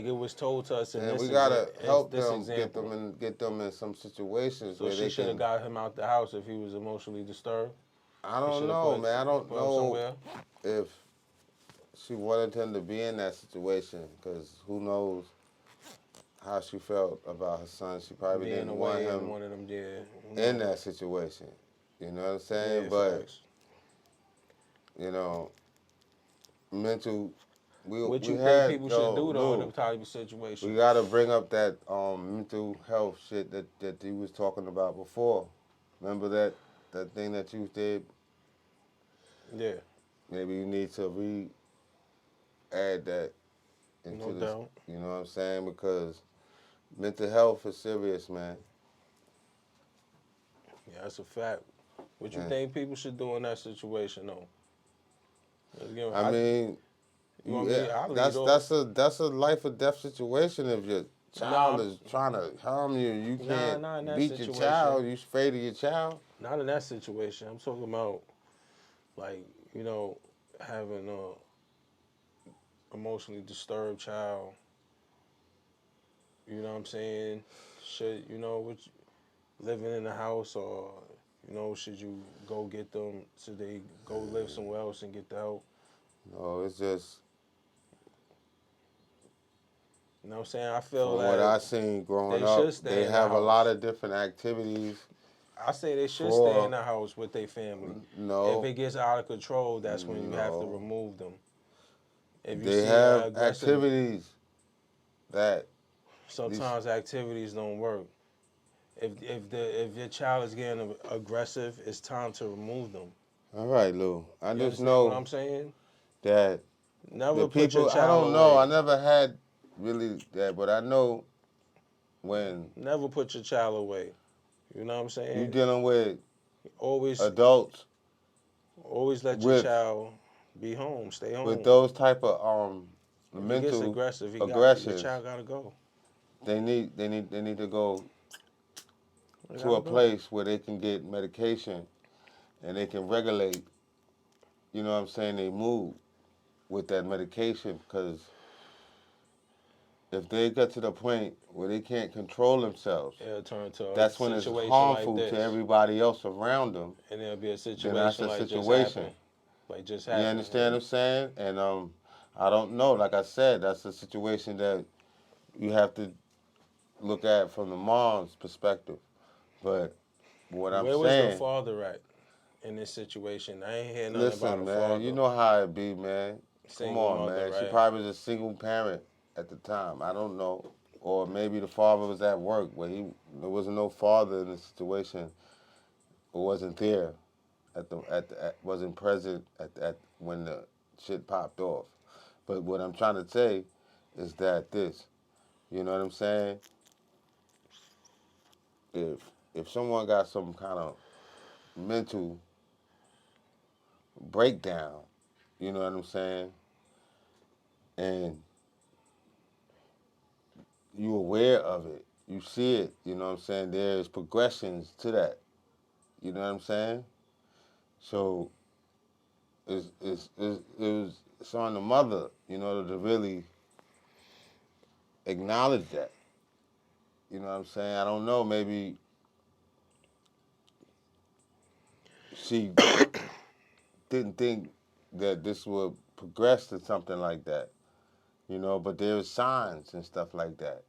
it was told to us in and this we got to help this them, example. get them in some situations So where she they should have can. got him out the house if he was emotionally disturbed. I He don't should have know, man. I don't put him know somewhere. if she wanted him to be in that situation, because who knows how she felt about her son. She probably Being didn't want away and him one of them, yeah. in that situation. You know what I'm saying? Yeah, But, facts. you know, mental, What we you think had, people should yo, do though in Lou, them type of situation? we got to bring up that mental health shit that you was talking about before. Remember that thing that you did? Yeah, Maybe you need to re-add that into no this, doubt. you know what I'm saying? Because mental health is serious, man. Yeah, that's a fact. What you Yeah. think people should do in that situation though? I mean, You want me? I'll lead that's off. a life or death situation. If your child Nah, is trying to harm you, you can't not in that beat your situation. child. You afraid of your child. Not in that situation. I'm talking about like having a emotionally disturbed child. You know what I'm saying? Should living in the house or should you go get them? Should they go live somewhere else and get the help? No, it's just You know what I'm saying? I feel from what I that seen growing they up. should stay They in the have a lot house. of different activities I say they should stay in for the house with their family. If no, it gets out of control, that's when you have to no. remove them. If you They see have aggressive, activities that these. sometimes activities don't work. If your child is getting aggressive, it's time to remove them. All right, Lou. I You just understand what know I'm saying? that the Never put your people. I child don't know. I away. never had really that, but I know when Never put your child away. You know what I'm you saying? dealing with Always, adults always let your with child be home, stay home. those type of If he gets mental aggressive, your aggressions, child gotta go. they need to go They to gotta a go. place where they can get medication and they can regulate, you know what I'm saying, they mood with that medication, because if they get to the point where they can't control themselves, It'll turn to a that's when it's situation like harmful to this, everybody else around them. and there'll be a Then that's situation a like just situation. happened, like just You happened. understand what I'm saying? And I don't know. Like I said, that's a situation that you have to look at from the mom's perspective. But what I'm Where was the saying, father at in this situation? I ain't hear nothing about listen, a man, you father. know how it be, man. Come Single on, mother, man. She right? probably was a single parent at the time. I don't know. Or maybe the father was at work where there wasn't no father in the situation, or wasn't there wasn't present at when the shit popped off. But what I'm trying to say is that you know what I'm saying? If someone got some kind of mental breakdown, you know what I'm saying, and you aware of it, you see it, you know what I'm saying, there's progressions to that, you know what I'm saying? So it's on the mother, you know, to really acknowledge that. You know what I'm saying? I don't know, maybe she didn't think that this would progress to something like that. You know, but there's signs and stuff like that.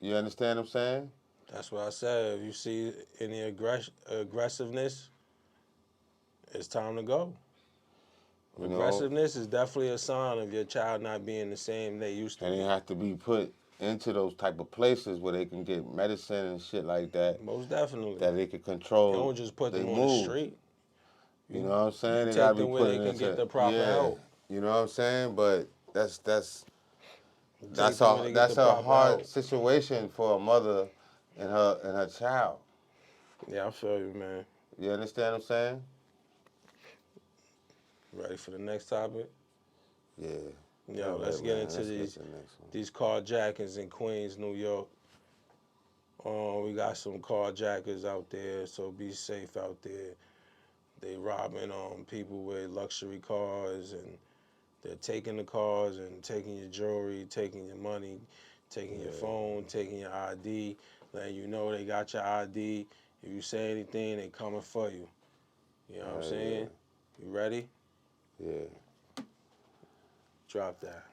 You understand what I'm saying? That's what I said. If you see any aggressiveness, it's time to go. You know, Aggressiveness is definitely a sign of your child not being the same they used to and they be. have to be put into those type of places where they can get medicine and shit like that, Most definitely. that they can You control don't just put their them on the moves. street. You You, know what I'm you saying? They take gotta be them where put they can get into, the proper yeah. help. You know what I'm saying? But that's You take that's them where a they get the that's a proper hard help. situation for a mother and her child. Yeah, I feel you, man. You understand what I'm saying? Ready for the next topic? Yeah. Yo, Go let's ahead, get man. into Let's get these to the next one. these carjackings in Queens, New York. We got some carjackers out there, so be safe out there. They robbing people with luxury cars, and they're taking the cars and taking your jewelry, taking your money, taking your phone, taking your ID, letting you know they got your ID. If you say anything, they coming for you. You know what I'm saying? You ready? Yeah. Drop that.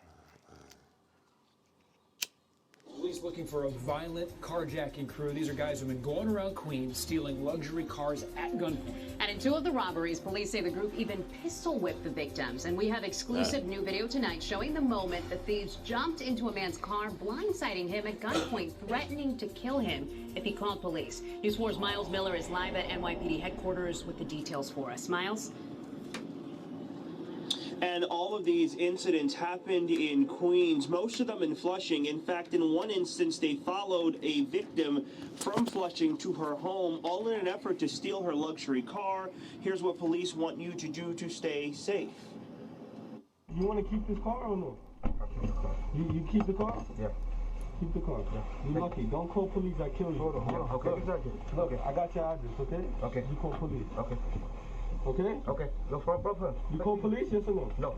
Police looking for a violent carjacking crew. These are guys who've been going around Queens stealing luxury cars at gunpoint. And in two of the robberies, police say the group even pistol whipped the victims. And we have exclusive new video tonight showing the moment the thieves jumped into a man's car, blindsiding him at gunpoint, threatening to kill him if he called police. News 4's Miles Miller is live at NYPD headquarters with the details for us. Miles? And all of these incidents happened in Queens, most of them in Flushing. In fact, in one instance, they followed a victim from Flushing to her home, all in an effort to steal her luxury car. Here's what police want you to do to stay safe. You want to keep this car or no? You keep the car? Yeah. Keep the car. Yeah. You lucky. Don't call police. I kill you. Hold on. Okay. Look, I got your address, okay? Okay. You call police. Okay. Okay? Okay. No problem. You call police, yes or no? No.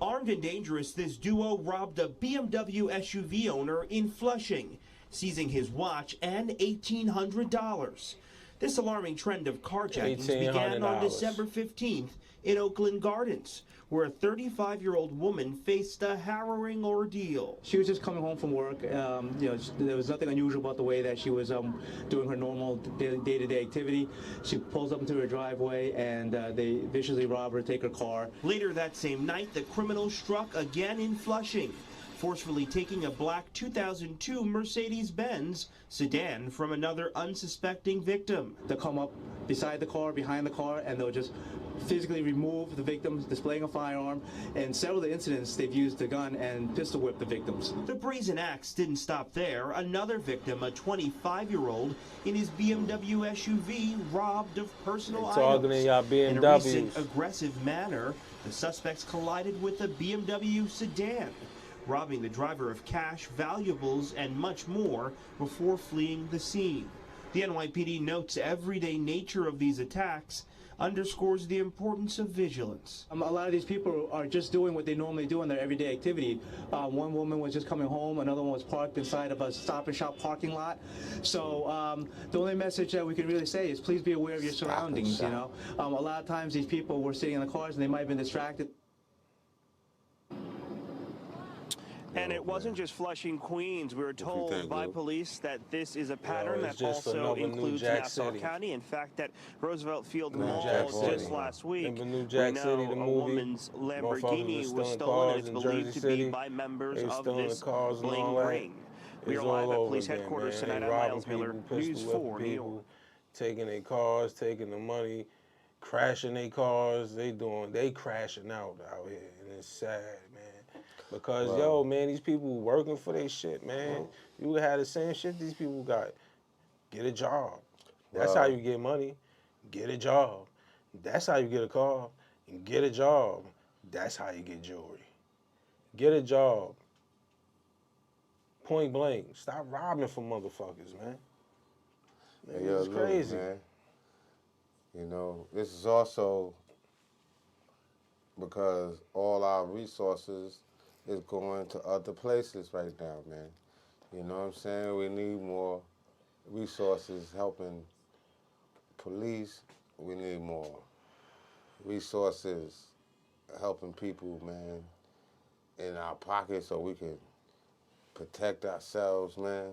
Armed and dangerous, this duo robbed a BMW SUV owner in Flushing, seizing his watch and $1,800. This alarming trend of carjackings began on December 15th in Oakland Gardens, where a 35-year-old woman faced a harrowing ordeal. She was just coming home from work. There was nothing unusual about the way that she was doing her normal day-to-day activity. She pulls up into her driveway and they viciously rob her, take her car. Later that same night, the criminal struck again in Flushing, forcefully taking a black 2002 Mercedes-Benz sedan from another unsuspecting victim. They'll come up beside the car, behind the car, and they'll just physically remove the victims, displaying a firearm. In several of the incidents, they've used a gun and pistol whipped the victims. The brazen acts didn't stop there. Another victim, a 25-year-old, in his BMW SUV, robbed of personal items. In y'all BMWs. In a recent aggressive manner, the suspects collided with a BMW sedan, robbing the driver of cash, valuables, and much more before fleeing the scene. The NYPD notes everyday nature of these attacks underscores the importance of vigilance. A lot of these people are just doing what they normally do in their everyday activity. One woman was just coming home, another one was parked inside of a Stop and Shop parking lot. So the only message that we can really say is please be aware of your surroundings, you know. A lot of times these people were sitting in the cars and they might have been distracted. And it wasn't just Flushing, Queens. We were told by police that this is a pattern that also includes Nassau County. In fact, at Roosevelt Field Mall just last week, we know a woman's Lamborghini was stolen, and it's believed to be by members of this bling ring. We are live at police headquarters tonight. I'm Miles Miller, News 4, New York. Taking their cars, taking the money, crashing their cars. They crashing out here, and it's sad, man. Because, yo, man, these people working for their shit, man. You would have the same shit these people got. Get a job. That's how you get money. Get a job. That's how you get a car. And get a job. That's how you get jewelry. Get a job. Point blank. Stop robbing for motherfuckers, man. It's crazy. Look, man. You know, this is also because all our resources is going to other places right now, man. You know what I'm saying? We need more resources helping police. We need more resources helping people, man, in our pockets so we can protect ourselves, man.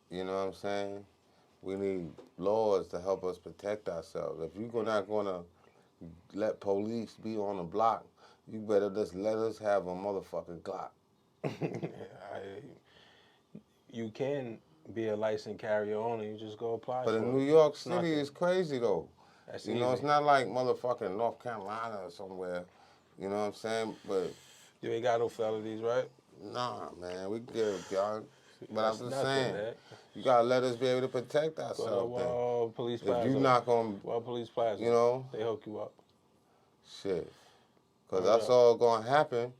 You know what I'm saying? We need laws to help us protect ourselves. If you're not going to let police be on the block, you better just let us have a motherfucking Glock. You can be a licensed carrier only. You just go apply But for it. in New York City, it's crazy, though. That's you know, easy. It's not like motherfucking North Carolina or somewhere. You know what I'm saying? But you ain't got no felonies, right? Nah, man. We good, y'all. But That's I'm just nothing, saying, man. you gotta let us be able to protect ourselves. Go to Police if Plaza. you not gonna, Police Plaza. You know, they hook you up. Shit, cause that's all gonna happen.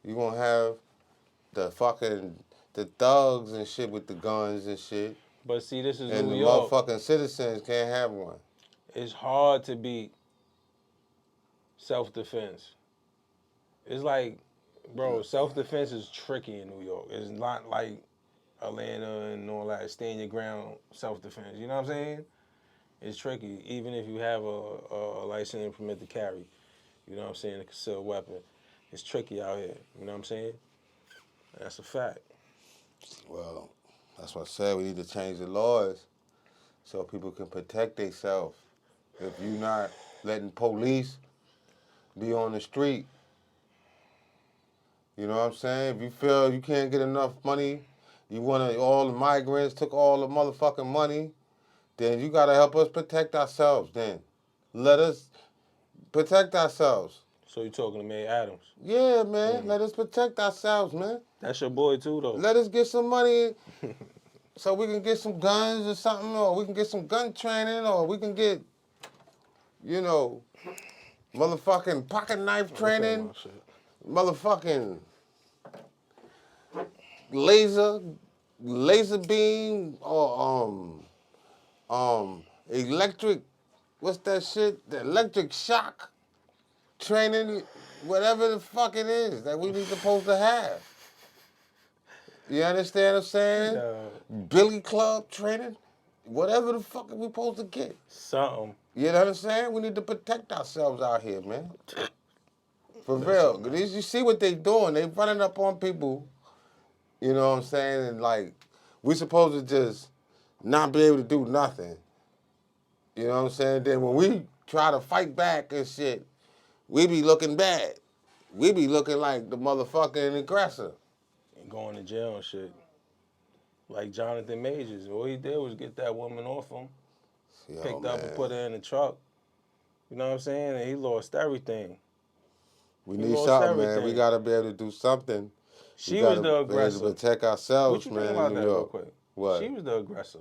You gonna have the thugs and shit with the guns and shit. But see, this is and New the York. motherfucking citizens can't have one. It's hard to beat self-defense. It's like, bro, self-defense is tricky in New York. It's not like Atlanta and all that stand your ground self-defense. You know what I'm saying? It's tricky, even if you have a license and permit to carry. You know what I'm saying? A concealed weapon. It's tricky out here. You know what I'm saying? That's a fact. Well, that's what I said. We need to change the laws so people can protect themselves. If you're not letting police be on the street, you know what I'm saying? If you feel you can't get enough money, all the migrants took all the motherfucking money, then you gotta help us protect ourselves then. Let us protect ourselves. So you talking to May Adams? Yeah, man. Let us protect ourselves, man. That's your boy too, though. Let us get some money so we can get some guns or something, or we can get some gun training, or we can get, motherfucking pocket knife training, motherfucking laser beam, or electric, what's that shit? The electric shock training, whatever the fuck it is that we need supposed to have. You understand what I'm saying? No. Billy Club training, whatever the fuck are we supposed to get? Something. You know what I'm saying? We need to protect ourselves out here, man. For real. You see what they doing. They running up on people, you know what I'm saying? And like, we supposed to just not be able to do nothing. You know what I'm saying? Then when we try to fight back and shit, we be looking bad. We be looking like the motherfucking aggressor. And going to jail and shit. Like Jonathan Majors. All he did was get that woman off him. Picked up and put her in the truck. You know what I'm saying? And he lost everything. We need something, man. We got to be able to do something. She was the aggressor. Be able to protect ourselves, man. What you think about that real quick? What? She was the aggressor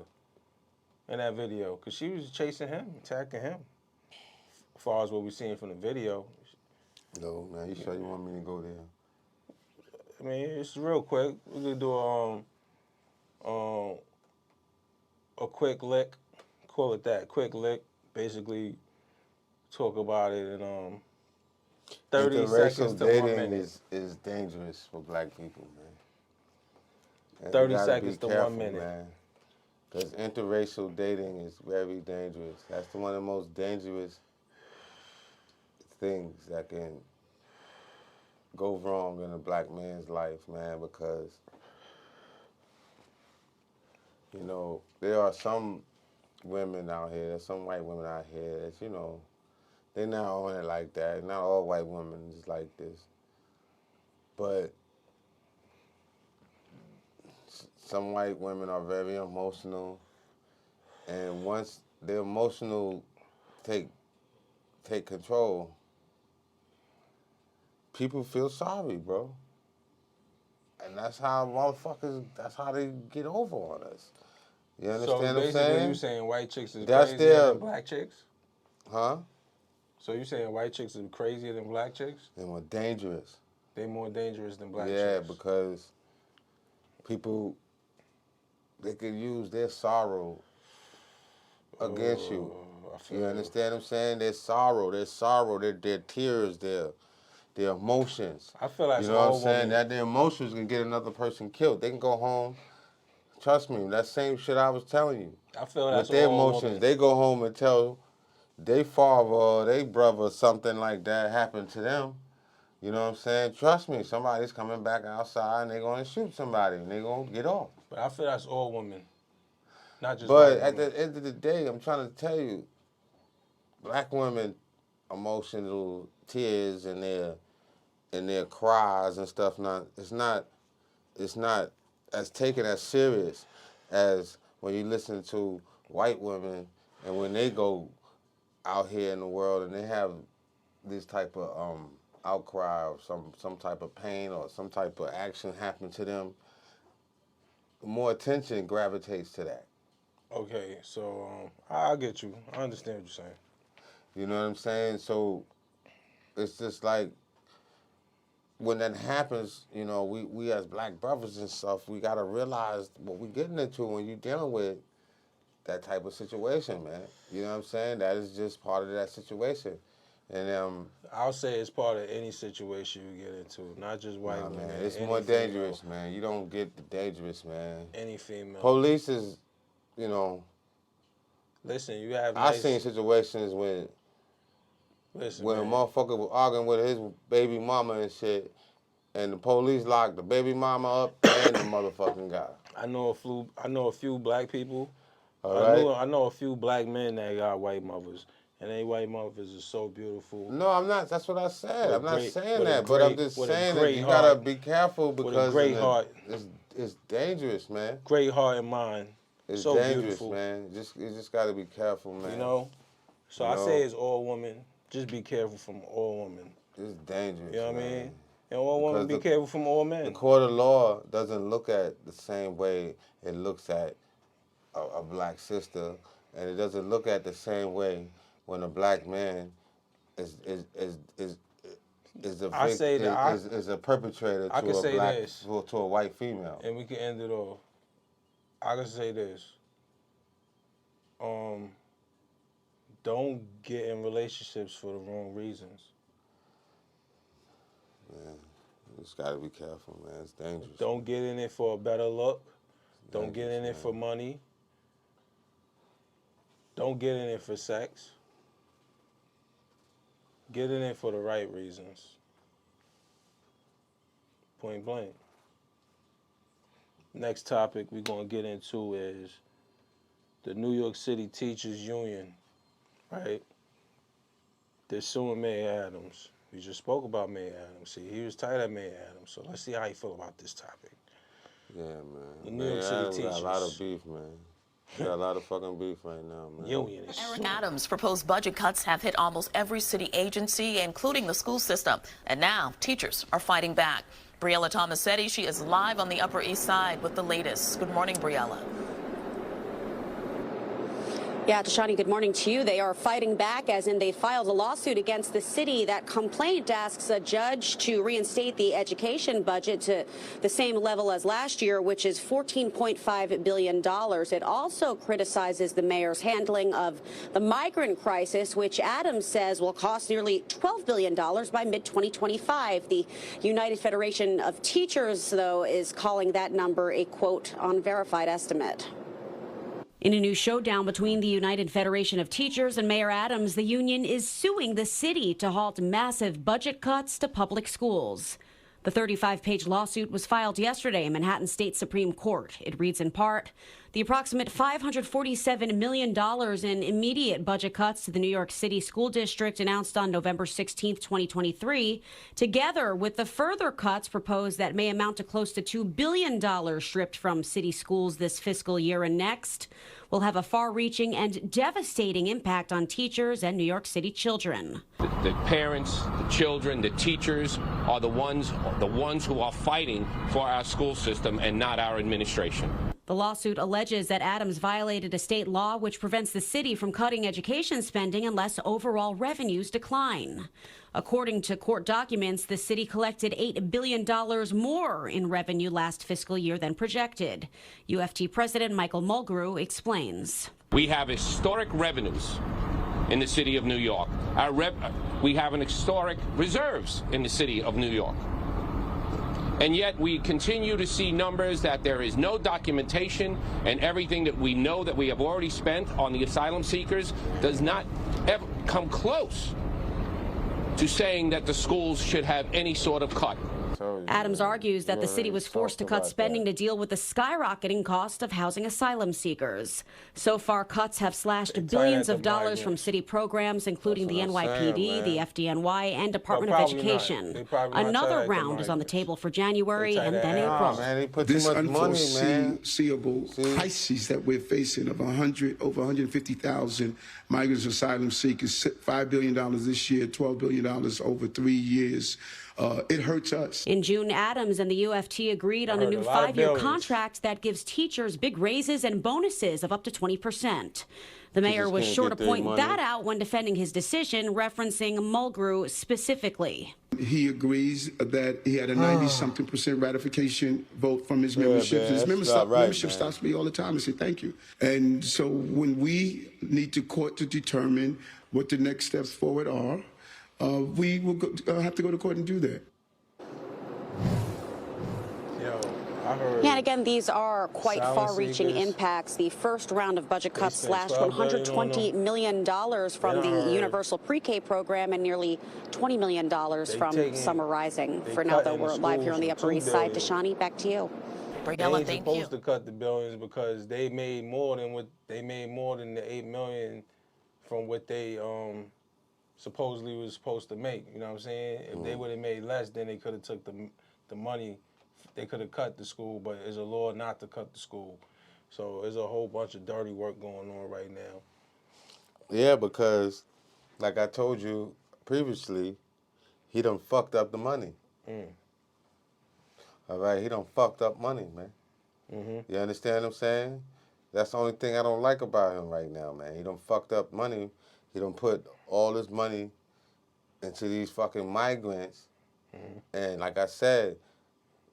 in that video. Because she was chasing him, attacking him. As far as what we're seeing from the video. No, man. You sure you want me to go there? I mean, it's real quick. We're going to do a quick lick. Call it that. Quick lick. Basically, talk about it in 30 seconds to 1 minute. Is dangerous for black people, man. 30 seconds to 1 minute. Man. Because interracial dating is very dangerous. That's one of the most dangerous things that can go wrong in a black man's life, man, because, there are some women out here, there's some white women out here that's, they're not on it like that. Not all white women is like this. But some white women are very emotional, and once the emotional take control, people feel sorry, bro. And that's how they get over on us. You understand what I'm saying? So basically you saying white chicks is crazier than black chicks? Huh? So you saying white chicks are crazier than black chicks? They're more dangerous. They're more dangerous than black chicks? Yeah, because people, they could use their sorrow against you. You understand what I'm saying? Their sorrow, their tears, their emotions. I feel like you know what I'm saying? That their emotions can get another person killed. They can go home. Trust me, that same shit I was telling you. I feel that's with their all emotions, women. They go home and tell their father or their brother something like that happened to them. You know what I'm saying? Trust me, somebody's coming back outside and they're going to shoot somebody and they're going to get off. But I feel that's all women, not just But white at women. the end of the day, I'm trying to tell you, black women, emotional tears and their cries and stuff, it's not as taken as serious as when you listen to white women and when they go out here in the world and they have this type of outcry or some type of pain or some type of action happen to them, more attention gravitates to that. Okay, so I get you. I understand what you're saying. You know what I'm saying? So it's just like when that happens, you know, we as black brothers and stuff, we gotta realize what we're getting into when you're dealing with that type of situation, man. You know what I'm saying? That is just part of that situation. And I'll say it's part of any situation you get into, not just white women. Man, it's more dangerous, man. You don't get the dangerous, man. Any female. Police is, you know. Listen, you have. I've seen situations when a motherfucker was arguing with his baby mama and shit, and the police locked the baby mama up and the motherfucking guy. I know a few black people. All I know a few black men that got white mothers. And they white mothers are so beautiful. No, I'm not. That's what I said. I'm not saying that, but I'm just saying that you gotta be careful because it's dangerous, man. Great heart and mind. It's so dangerous, beautiful. Man. You just gotta be careful, man. You know. So I say it's all women. Just be careful from all women. It's dangerous. You know what I mean? And all women be careful from all men. The court of law doesn't look at the same way it looks at a black sister, and it doesn't look at the same way when a black man is a perpetrator to a white female. And we can end it off. I can say this. Don't get in relationships for the wrong reasons. Man, you just gotta be careful, man. It's dangerous. Don't get in it for a better look. Don't get in it for money. Don't get in it for sex. Get in it for the right reasons. Point blank. Next topic we're going to get into is the New York City Teachers Union, right? They're suing Mayor Adams. We just spoke about Mayor Adams. See, he was tight at Mayor Adams, so let's see how you feel about this topic. Yeah, man. The New York City Teachers. Got a lot of beef, man. Got a lot of fucking beef right now, man. Union. Mayor Adams' proposed budget cuts have hit almost every city agency, including the school system. And now teachers are fighting back. Briella Tomasetti, she is live on the Upper East Side with the latest. Good morning, Briella. Yeah, Tashani, good morning to you. They are fighting back, as in they filed a lawsuit against the city. That complaint asks a judge to reinstate the education budget to the same level as last year, which is $14.5 billion. It also criticizes the mayor's handling of the migrant crisis, which Adams says will cost nearly $12 billion by mid-2025. The United Federation of Teachers, though, is calling that number a, quote, unverified estimate. In a new showdown between the United Federation of Teachers and Mayor Adams, the union is suing the city to halt massive budget cuts to public schools. The 35-page lawsuit was filed yesterday in Manhattan State Supreme Court. It reads in part, the approximate $547 million in immediate budget cuts to the New York City School District announced on November 16, 2023, together with the further cuts proposed that may amount to close to $2 billion stripped from city schools this fiscal year and next, will have a far-reaching and devastating impact on teachers and New York City children. The parents, the children, the teachers are the ones who are fighting for our school system and not our administration. The lawsuit alleges that Adams violated a state law which prevents the city from cutting education spending unless overall revenues decline. According to court documents, the city collected $8 billion more in revenue last fiscal year than projected. UFT President Michael Mulgrew explains. We have historic revenues in the city of New York. We have an historic reserves in the city of New York. And yet we continue to see numbers that there is no documentation, and everything that we know that we have already spent on the asylum seekers does not ever come close to saying that the schools should have any sort of cut. Adams argues that the city was forced to cut spending to deal with the skyrocketing cost of housing asylum seekers. So far, cuts have slashed billions of dollars from city programs, including the NYPD, the FDNY, and Department of Education. Another round is on the table for January and then April. This unforeseeable crisis that we're facing of over 150,000 migrants, asylum seekers, $5 billion this year, $12 billion over 3 years. It hurts us. In June, Adams and the UFT agreed on a new 5-year contract that gives teachers big raises and bonuses of up to 20%. The mayor was sure to point that out when defending his decision, referencing Mulgrew specifically. He agrees that he had a 90-something% ratification vote from his membership. His membership stops me all the time and say thank you. And so when we need to court to determine what the next steps forward are, we will have to go to court and do that. Yeah, and again, these are quite far-reaching impacts. The first round of budget cuts slashed $120 million from the universal pre-K program and nearly $20 million from Summer Rising. For now, though, we're live here on the Upper East Side. Tashani, back to you. They ain't supposed to cut the billions because they made more than the $8 million from what they supposedly was supposed to make. You know what I'm saying? If they would have made less, then they could have took the money. They could have cut the school, but there's a law not to cut the school. So there's a whole bunch of dirty work going on right now. Yeah, because like I told you previously, he done fucked up the money. All right, he done fucked up money, man. You understand what I'm saying? That's the only thing I don't like about him right now, man. He done fucked up money. He done put all this money into these fucking migrants. And like I said,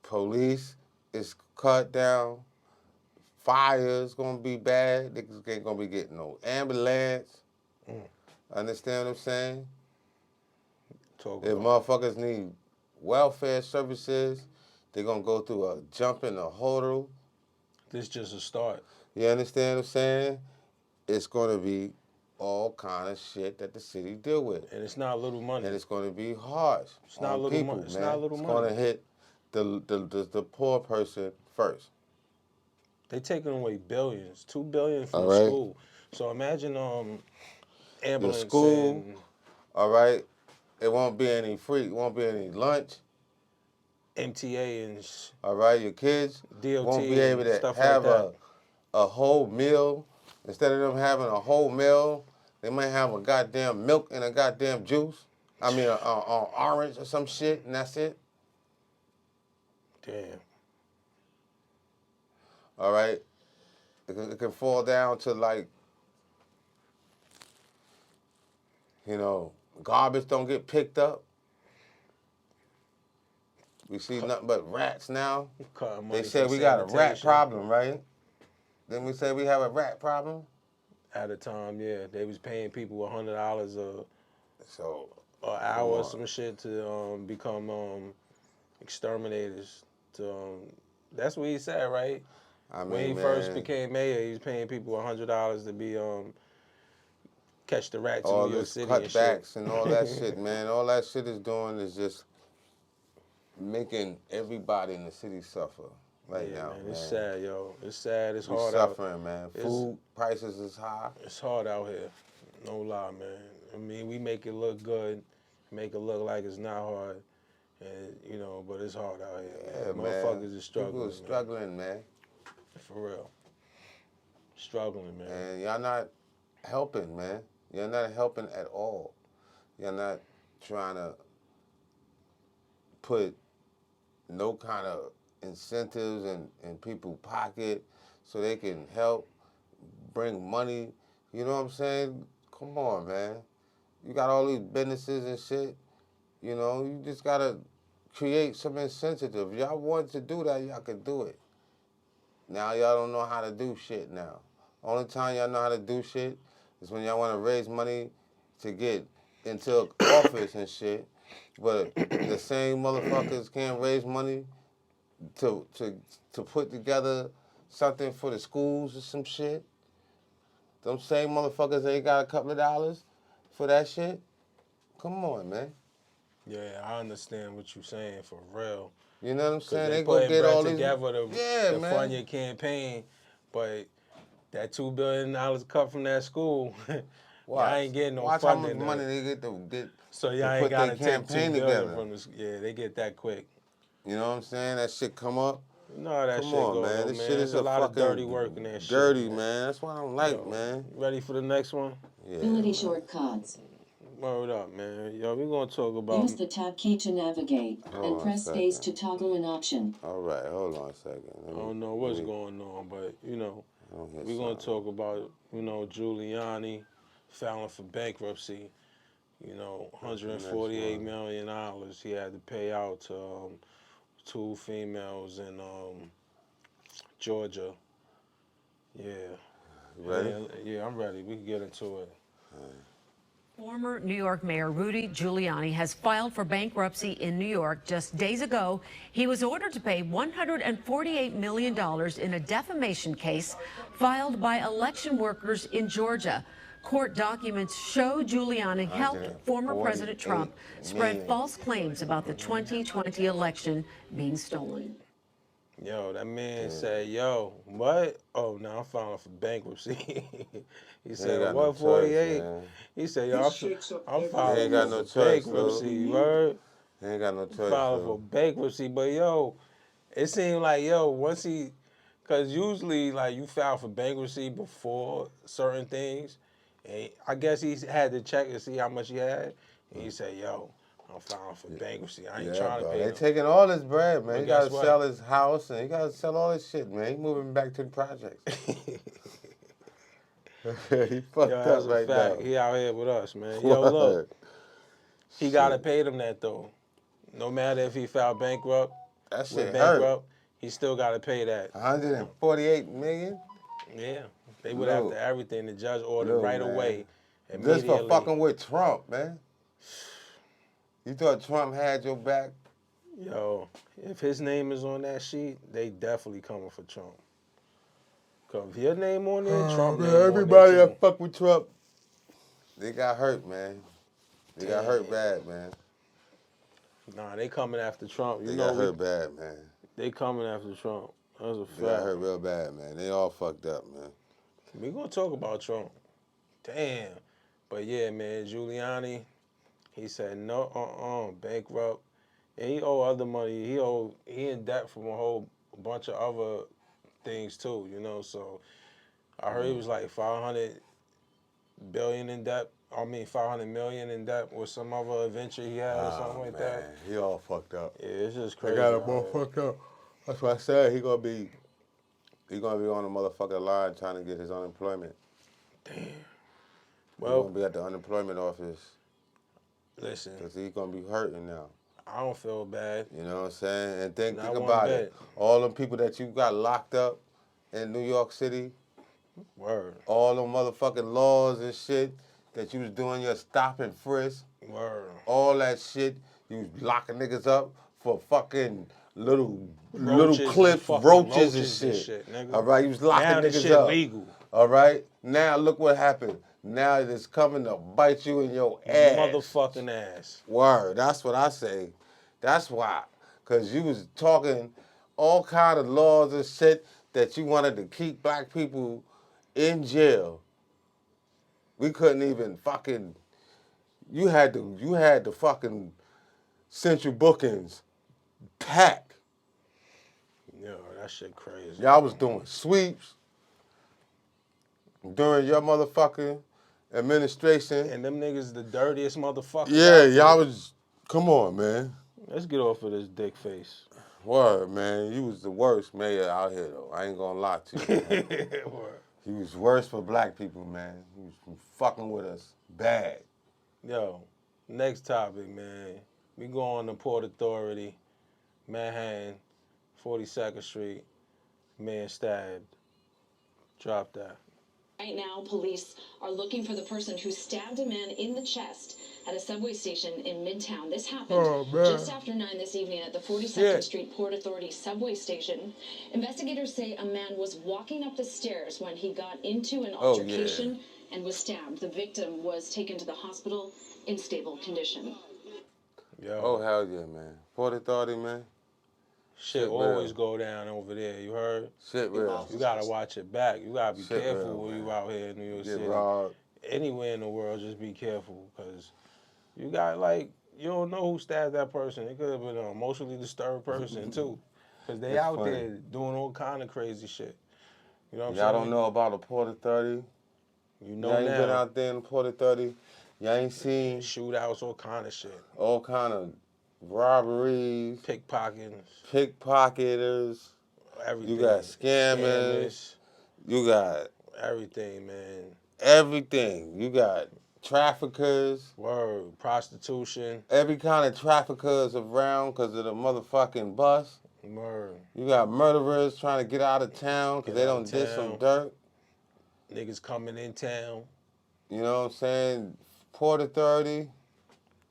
police is cut down. Fire's gonna be bad. Niggas ain't gonna be getting no ambulance. Understand what I'm saying? If motherfuckers need welfare services, they're gonna go through a jump in a hurdle. This just a start. You understand what I'm saying? It's gonna be all kind of shit that the city deal with. And it's not little money. And it's gonna be harsh. It's not little money. It's not little money. It's gonna hit the poor person first. They taking away billions, $2 billion from school. So imagine ambulance. The school, all right. It won't be any free. It won't be any lunch. MTA and all right. Your kids DOT won't be able to have a whole meal. Instead of them having a whole meal, they might have a goddamn milk and a goddamn juice. I mean, an orange or some shit, and that's it. Damn. All right. It can fall down to like, you know, garbage don't get picked up. We see nothing but rats now. They said we got a rat problem, right? Then we say we have a rat problem. At a time, yeah, they was paying people $100 an hour or some shit to become exterminators. That's what he said, right? I mean, when he first became mayor, he was paying people $100 to be catch the rats in New York City and shit. Cutbacks and all that shit, man. All that shit is doing is just making everybody in the city suffer right now, man. Man. It's sad, yo. It's sad. It's We're hard suffering, man. Food prices is high. It's hard out here. No lie, man. I mean, we make it look good, make it look like it's not hard, and you know, but it's hard out here. Yeah, man. Motherfuckers is struggling. People are struggling, man. For real. Struggling, man. And y'all not helping, man. You're not helping at all. You're not trying to put no kind of incentives in people's pocket so they can help bring money. You know what I'm saying? Come on, man. You got all these businesses and shit. You know, you just got to create some incentive. If y'all want to do that, y'all can do it. Now y'all don't know how to do shit now. Only time y'all know how to do shit is when y'all want to raise money to get into office and shit. But the same motherfuckers can't raise money to put together something for the schools or some shit. Them same motherfuckers ain't got a couple of dollars for that shit. Come on, man. Yeah, I understand what you're saying for real. You know what I'm saying? They They go putting get bread all these. together to Man. fund your campaign, but that $2 billion cut from that school, y'all ain't getting no Watch funding. how much money they get to So y'all to ain't put their gotta take $2 campaign billion together. from this. Yeah, they get that quick. You know what I'm saying? That shit come up. No, that Come shit on, go man. though, This man. shit There's is a a lot of dirty fucking work in that dirty, shit, man. That's what I don't like, Yo, man. Ready for the next one? Yeah. Ability shortcuts. Word up, man. Yo, we gonna talk about. Use the tab key to navigate and press space to toggle an option. All right, hold on a second. I don't know what's going on, but we're gonna talk about Giuliani filing for bankruptcy. $148 million he had to pay out to 2 females in Georgia. Yeah. Ready? Yeah, I'm ready. We can get into it. Former New York Mayor Rudy Giuliani has filed for bankruptcy in New York. Just days ago, he was ordered to pay $148 million in a defamation case filed by election workers in Georgia. Court documents show Giuliani helped former President Trump spread false claims about the 2020 election being stolen. Yo, that man said, yo, what? Oh, now I'm filing for bankruptcy. He said, 148? He said, yo, I'm filing for bankruptcy, word? He ain't got no choice, Filing for bankruptcy, but yo, it seemed like, once he, because usually, like, you file for bankruptcy before certain things, and I guess he had to check and see how much he had, and he said, yo, I'm filing for bankruptcy. I ain't trying to pay They them. taking all his bread, man. But He got to guess what? sell his house and he got to sell all his shit, man. He moving back to the projects. He fucked up right now. He out here with us, man. Yo, look, he gotta pay them that though. No matter if he filed bankrupt, that shit bankrupt, he still gotta pay that. 148 million. Yeah, they would have to everything. The judge ordered right away, Just immediately. for fucking with Trump, man. You thought Trump had your back? Yo, if his name is on that sheet, they definitely coming for Trump. Cause if your name on there, Trump name everybody on there that fuck with Trump, they got hurt, man. They got hurt bad, man. Nah, they coming after Trump. They got hurt bad, man. They coming after Trump. That's a fact. They got hurt real bad, man. They all fucked up, man. We gonna talk about Trump. Damn. But yeah, man, Giuliani, he said no, bankrupt. And he owe other money. He in debt from a whole bunch of other things too, so I heard he was like 500 billion in debt. 500 million in debt with some other venture he had or something like that. He all fucked up. Yeah, it's just crazy. They got him all fucked up. That's what I said. He gonna be on the motherfucking line trying to get his unemployment. Damn. Well, he gonna be at the unemployment office. Listen, because he's gonna be hurting now. I don't feel bad. You know what I'm saying? And think Not one about bit. it. All them people that you got locked up in New York City. Word. All them motherfucking laws and shit that you was doing your stop and frisk. Word. All that shit. You was locking niggas up for fucking little clips, roaches and shit. Nigga. All right, you was locking now niggas this shit up. legal. All right, now look what happened. Now it's coming to bite you in your ass. Motherfucking ass. Word, that's what I say. That's why. Because you was talking all kind of laws and shit that you wanted to keep black people in jail. We couldn't even fucking, you had the fucking central bookings packed. Yo, that shit crazy. Y'all was doing sweeps during your motherfucking administration. And them niggas the dirtiest motherfuckers. Yeah, y'all was, come on, man. Let's get off of this dick face. Word, man. You was the worst mayor out here, though. I ain't gonna lie to you, man. Word. He was worse for black people, man. He was fucking with us bad. Yo, next topic, man. We go on to Port Authority, Manhattan, 42nd Street, man stabbed. Drop that. Right now, police are looking for the person who stabbed a man in the chest at a subway station in Midtown. This happened just after 9 this evening at the 42nd Street Port Authority subway station. Investigators say a man was walking up the stairs when he got into an altercation and was stabbed. The victim was taken to the hospital in stable condition. Yo. Oh, hell yeah, man. Port Authority, man. Shit always go down over there, you heard? Shit real. You gotta watch it back. You gotta be Shit careful real, when man. you out here in New York Get City. robbed. Anywhere in the world, just be careful, because you got, like, you don't know who stabbed that person. It could have been an emotionally disturbed person, too. Because they It's out funny. there doing all kind of crazy shit. You know what I'm Y'all saying? don't know about the Port Authority? You know Y'all ain't now. been out there in the Port Authority? Y'all ain't seen Shootouts, all kind of shit. all kind of robberies, pickpocketers, Everything. you got scammers, you got everything, man. Everything. You got traffickers. Word. Prostitution. Every kind of traffickers around because of the motherfucking bus. Word. You got murderers trying to get out of town because they don't did some dirt. Niggas coming in town. You know what I'm saying? Port Authority.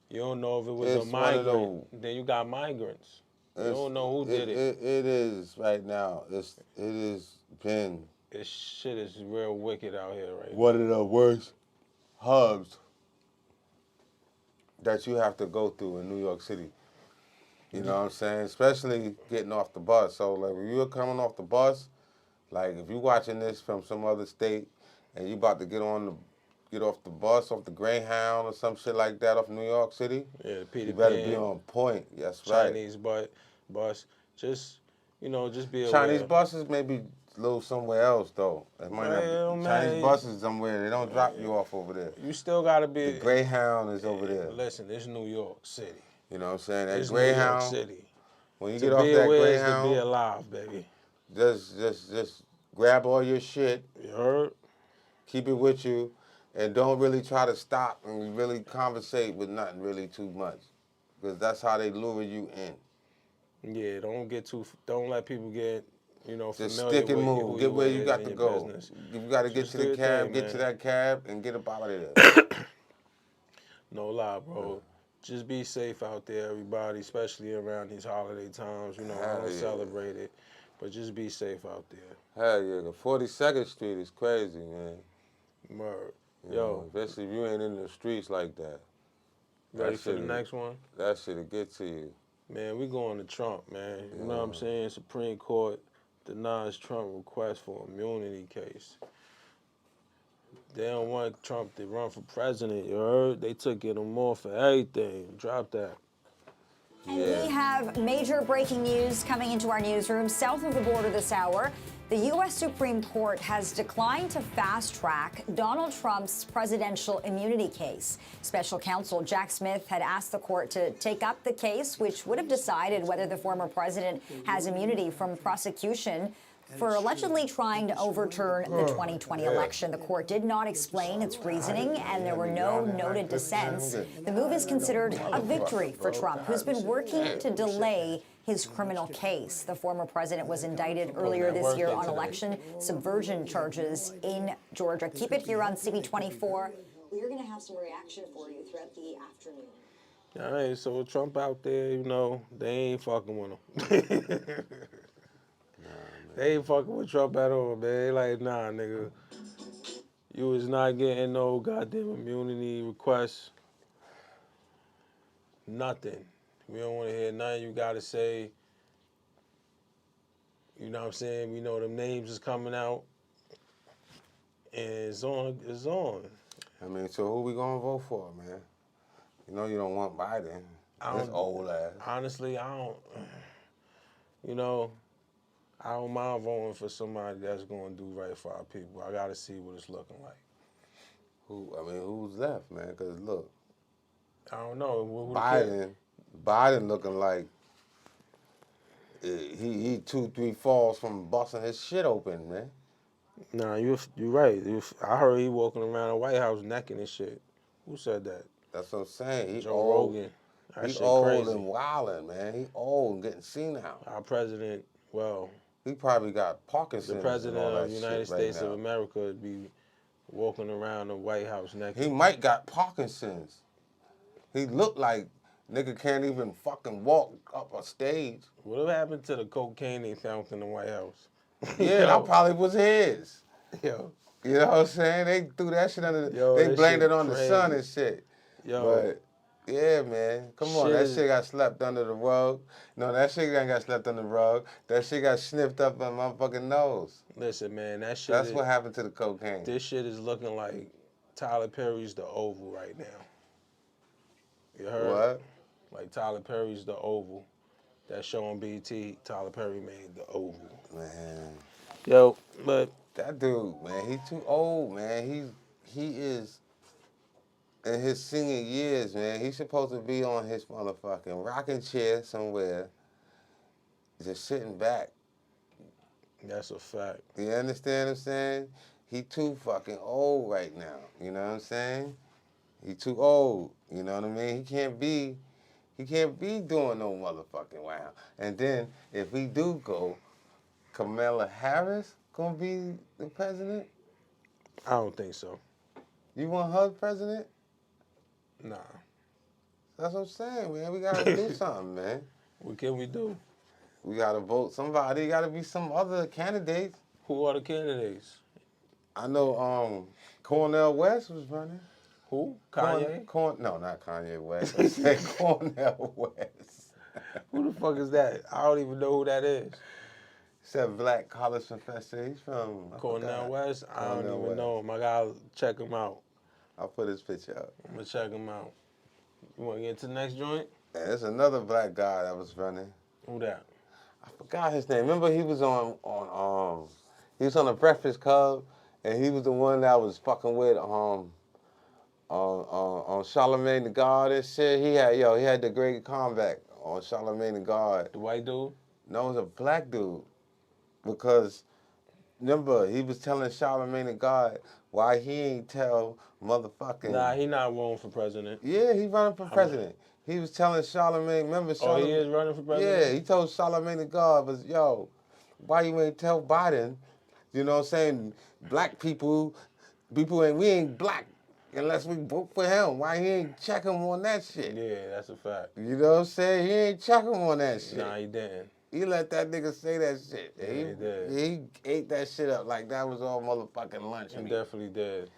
You don't know if it was a migrant. Then you got migrants. You don't know who did it. It is right now. It has been. This shit is real wicked out here right now. One of the worst hubs that you have to go through in New York City. You know what I'm saying? Especially getting off the bus. So, like, when you're coming off the bus, like, if you're watching this from some other state and you about to get off the bus, off the Greyhound or some shit like that off New York City, Peter you better Pan, be on point. That's right. Chinese bus. Just, just be aware. Chinese buses may be a little somewhere else, though. It might not be. Chinese buses somewhere. They don't drop you off over there. You still got to be. The Greyhound is over there. Listen, it's New York City. You know what I'm saying? That It's Greyhound. New York City. When you to get off be that aware Greyhound, is to be alive, baby. Just grab all your shit. You heard? Keep it with you, and don't really try to stop and really conversate with nothing really too much, because that's how they lure you in. Yeah, don't let people get, Just familiar stick and with move. Get where you got to go. Business. You got to get Just to do the your cab, thing, get man. to that cab, and get up out of there. No lie, bro. Just be safe out there, everybody, especially around these holiday times. I don't celebrate it, but just be safe out there. Hell yeah, the 42nd Street is crazy, man. Word. Yo, especially if you ain't in the streets like that. Ready for the next one? That shit'll get to you. Man, we going to Trump, man. You know what I'm saying? Supreme Court denies Trump request for immunity case. They don't want Trump to run for president, you heard? They took him off for everything. Drop that. And we have major breaking news coming into our newsroom south of the border this hour. The U.S. Supreme Court has declined to fast-track Donald Trump's presidential immunity case. Special counsel Jack Smith had asked the court to take up the case, which would have decided whether the former president has immunity from prosecution for allegedly trying to overturn the 2020 election. The court did not explain its reasoning, and there were no noted dissents. The move is considered a victory for Trump, who's been working to delay his criminal case. The former president was indicted earlier this year on election subversion charges in Georgia. Keep it here on CB24. We're going to have some reaction for you throughout the afternoon. All right, so Trump out there, they ain't fucking with him. They ain't fucking with Trump at all, man. They like, nah, nigga. You is not getting no goddamn immunity request. Nothing. We don't want to hear nothing you got to say. You know what I'm saying? We know them names is coming out. And it's on. It's on. I mean, so who we going to vote for, man? You know you don't want Biden. His old ass. Honestly, I don't. I don't mind voting for somebody that's going to do right for our people. I got to see what it's looking like. Who's left, man? Because, look. I don't know. Biden looking like he 2-3 falls from busting his shit open, man. Nah, you're right. I heard he walking around the White House necking and shit. Who said that? That's what I'm saying. Joe Rogan. That He shit old crazy. and wilding, man. He old and getting senile. Our president, he probably got Parkinson's. The president and all of that the United shit States right of now. America would be walking around the White House naked. He might got Parkinson's. He looked like nigga can't even fucking walk up a stage. What happened to the cocaine they found in the White House? Yeah, that probably was his. Yo. You know what I'm saying? They threw that shit under Yo, they this blamed shit it on crazy. the sun and shit. Yo. But Yeah, man. Come on, that shit got slept under the rug. No, that shit ain't got slept under the rug. That shit got sniffed up in my fucking nose. Listen, man, that shit. That's what happened to the cocaine. This shit is looking like Tyler Perry's The Oval right now. You heard? What? Like Tyler Perry's The Oval. That show on BT, Tyler Perry made The Oval. Man. Yo, but that dude, man, he too old, man. He is in his senior years, man. He's supposed to be on his motherfucking rocking chair somewhere, just sitting back. That's a fact. You understand what I'm saying? He too fucking old right now. You know what I'm saying? He too old. You know what I mean? He can't be doing no motherfucking wow. And then if we do go, Kamala Harris gonna be the president? I don't think so. You want her president? Nah. That's what I'm saying, man. We gotta do something, man. What can we do? We gotta vote somebody. Gotta be some other candidates. Who are the candidates? I know Cornel West was running. Who? Kanye? No, not Kanye West. I said Cornel West. Who the fuck is that? I don't even know who that is. Said Black College Professor. He's from Cornel West? I don't even West. know him. I gotta check him out. I'll put his picture up. I'm gonna check him out. You wanna get to the next joint? Yeah, there's another black guy that was running. Who that? I forgot his name. Remember he was on the Breakfast Club, and he was the one that was fucking with on Charlamagne the God and shit. He had the great comeback on Charlamagne the God. The white dude? No, it was a black dude. Because remember, he was telling Charlamagne the God why he ain't tell motherfucking. Nah, he not running for president. Yeah, he running for president. He was telling Charlamagne, remember Charlamagne? Oh, he is running for president? Yeah, he told Charlamagne the God, yo, why you ain't tell Biden, you know what I'm saying, black we ain't black unless we vote for him. Why he ain't check him on that shit? Yeah, that's a fact. You know what I'm saying? He ain't check him on that shit. Nah, he didn't. He let that nigga say that shit. Yeah, he did. He ate that shit up like that was all motherfucking lunch. He definitely did.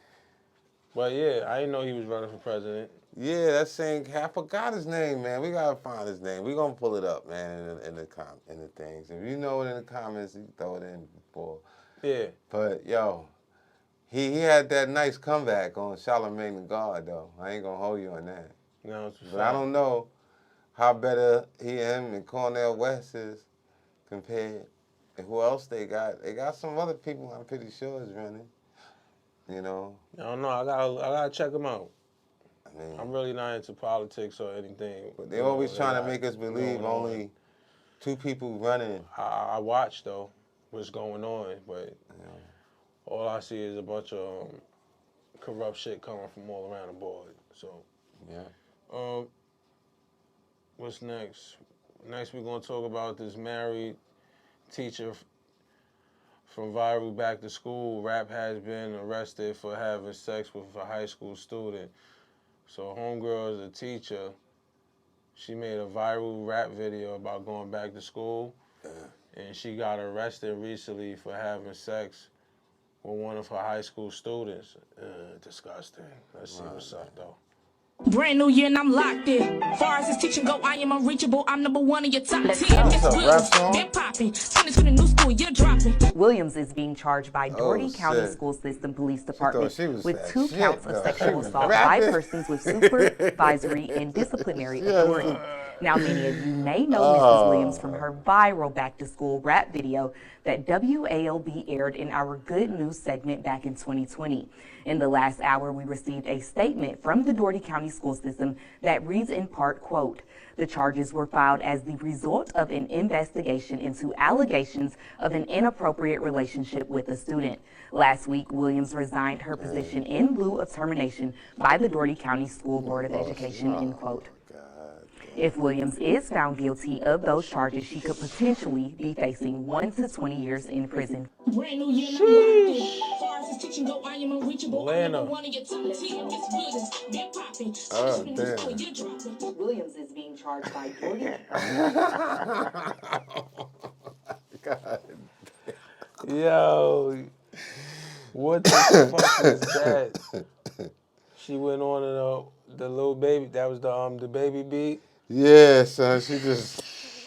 But yeah, I didn't know he was running for president. Yeah, that same. I forgot his name, man. We gotta find his name. We gonna pull it up, man, in the things. If you know it in the comments, you can throw it in before. Yeah. But yo, he had that nice comeback on Charlamagne the God, though. I ain't gonna hold you on that. No, it's a but I don't know how better him and Cornel West is compared. And who else they got? They got some other people I'm pretty sure is running. You know. I don't know. I gotta check them out. I mean, I'm really not into politics or anything. But they always trying to make us believe only two people running. I watch though what's going on, but all I see is a bunch of corrupt shit coming from all around the board. So yeah. What's next? Next we're gonna talk about this married teacher from viral back to school. Rap has been arrested for having sex with a high school student. So homegirl is a teacher. She made a viral rap video about going back to school. And she got arrested recently for having sex with one of her high school students. Disgusting. Let's see what's up though. Brand new year and I'm locked in. Far as this teaching go, I am unreachable. I'm number one in your top 10. It's Williams, been popping. 2020 new school, you're dropping. Williams is being charged by Doherty County School System Police Department with 2 counts of sexual assault by persons with supervisory and disciplinary authority. Now, many of you may know Mrs. Williams from her viral back-to-school rap video that WALB aired in our Good News segment back in 2020. In the last hour, we received a statement from the Doherty County School System that reads in part, quote, "The charges were filed as the result of an investigation into allegations of an inappropriate relationship with a student. Last week, Williams resigned her position in lieu of termination by the Doherty County School Board of Education," end quote. If Williams is found guilty of those charges, she could potentially be facing 1 to 20 years in prison. Brand new year, far as this teaching go, I am unreachable. I'm number one in your top 10. It's Williams, been popping. Williams is being charged by Doherty. God. Yo, what the fuck is that? She went on The little baby, that was the baby beat. Yeah, son. She just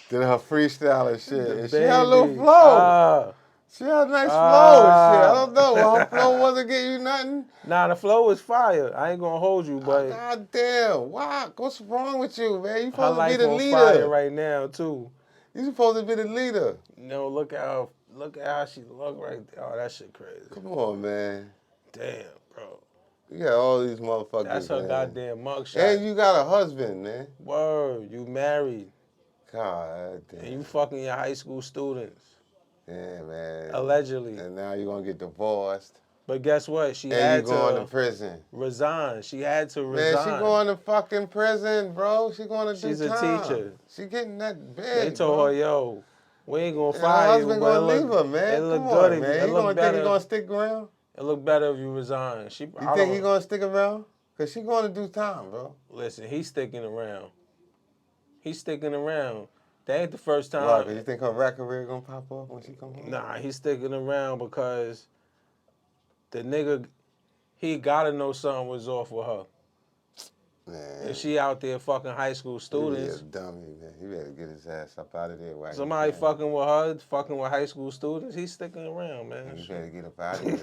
did her freestyle and shit. The And she had a little baby. flow. She had a nice flow and shit. I don't know. Well, her flow wasn't getting you nothing. Nah, the flow was fire. I ain't gonna hold you, but God damn. Wow. What's wrong with you, man? You her supposed to be life the on leader. fire right now too. You supposed to be the leader. No, look at how she look right there. Oh, that shit crazy. Come on, man. Damn, bro. You got all these motherfuckers. That's her man. goddamn mugshot. And you got a husband, man. Word, you married. God damn. And you fucking your high school students. Yeah, man. Allegedly. And now you're gonna get divorced. But guess what? She and had you going to prison. Resign. She had to resign. Man, she going to fucking prison, bro. She going to do time. She's a teacher. She getting that big, They told her, yo, we ain't gonna and fire her you, husband but gonna leave her, man. it look Come good on, if man. it You look gonna better. think he gonna stick around? It look better if you resign. You think he gonna stick around? Cause she going to do time, bro. Listen, he's sticking around. He's sticking around. That ain't the first time. Why? Cause you think her rap career gonna pop off when she come home? Nah, he's sticking around because the nigga, he gotta know something was off with her. Man. And she out there fucking high school students. He a dummy, man. He better get his ass up out of there. Somebody fucking with her, fucking with high school students, he's sticking around, man. You better get up out of there.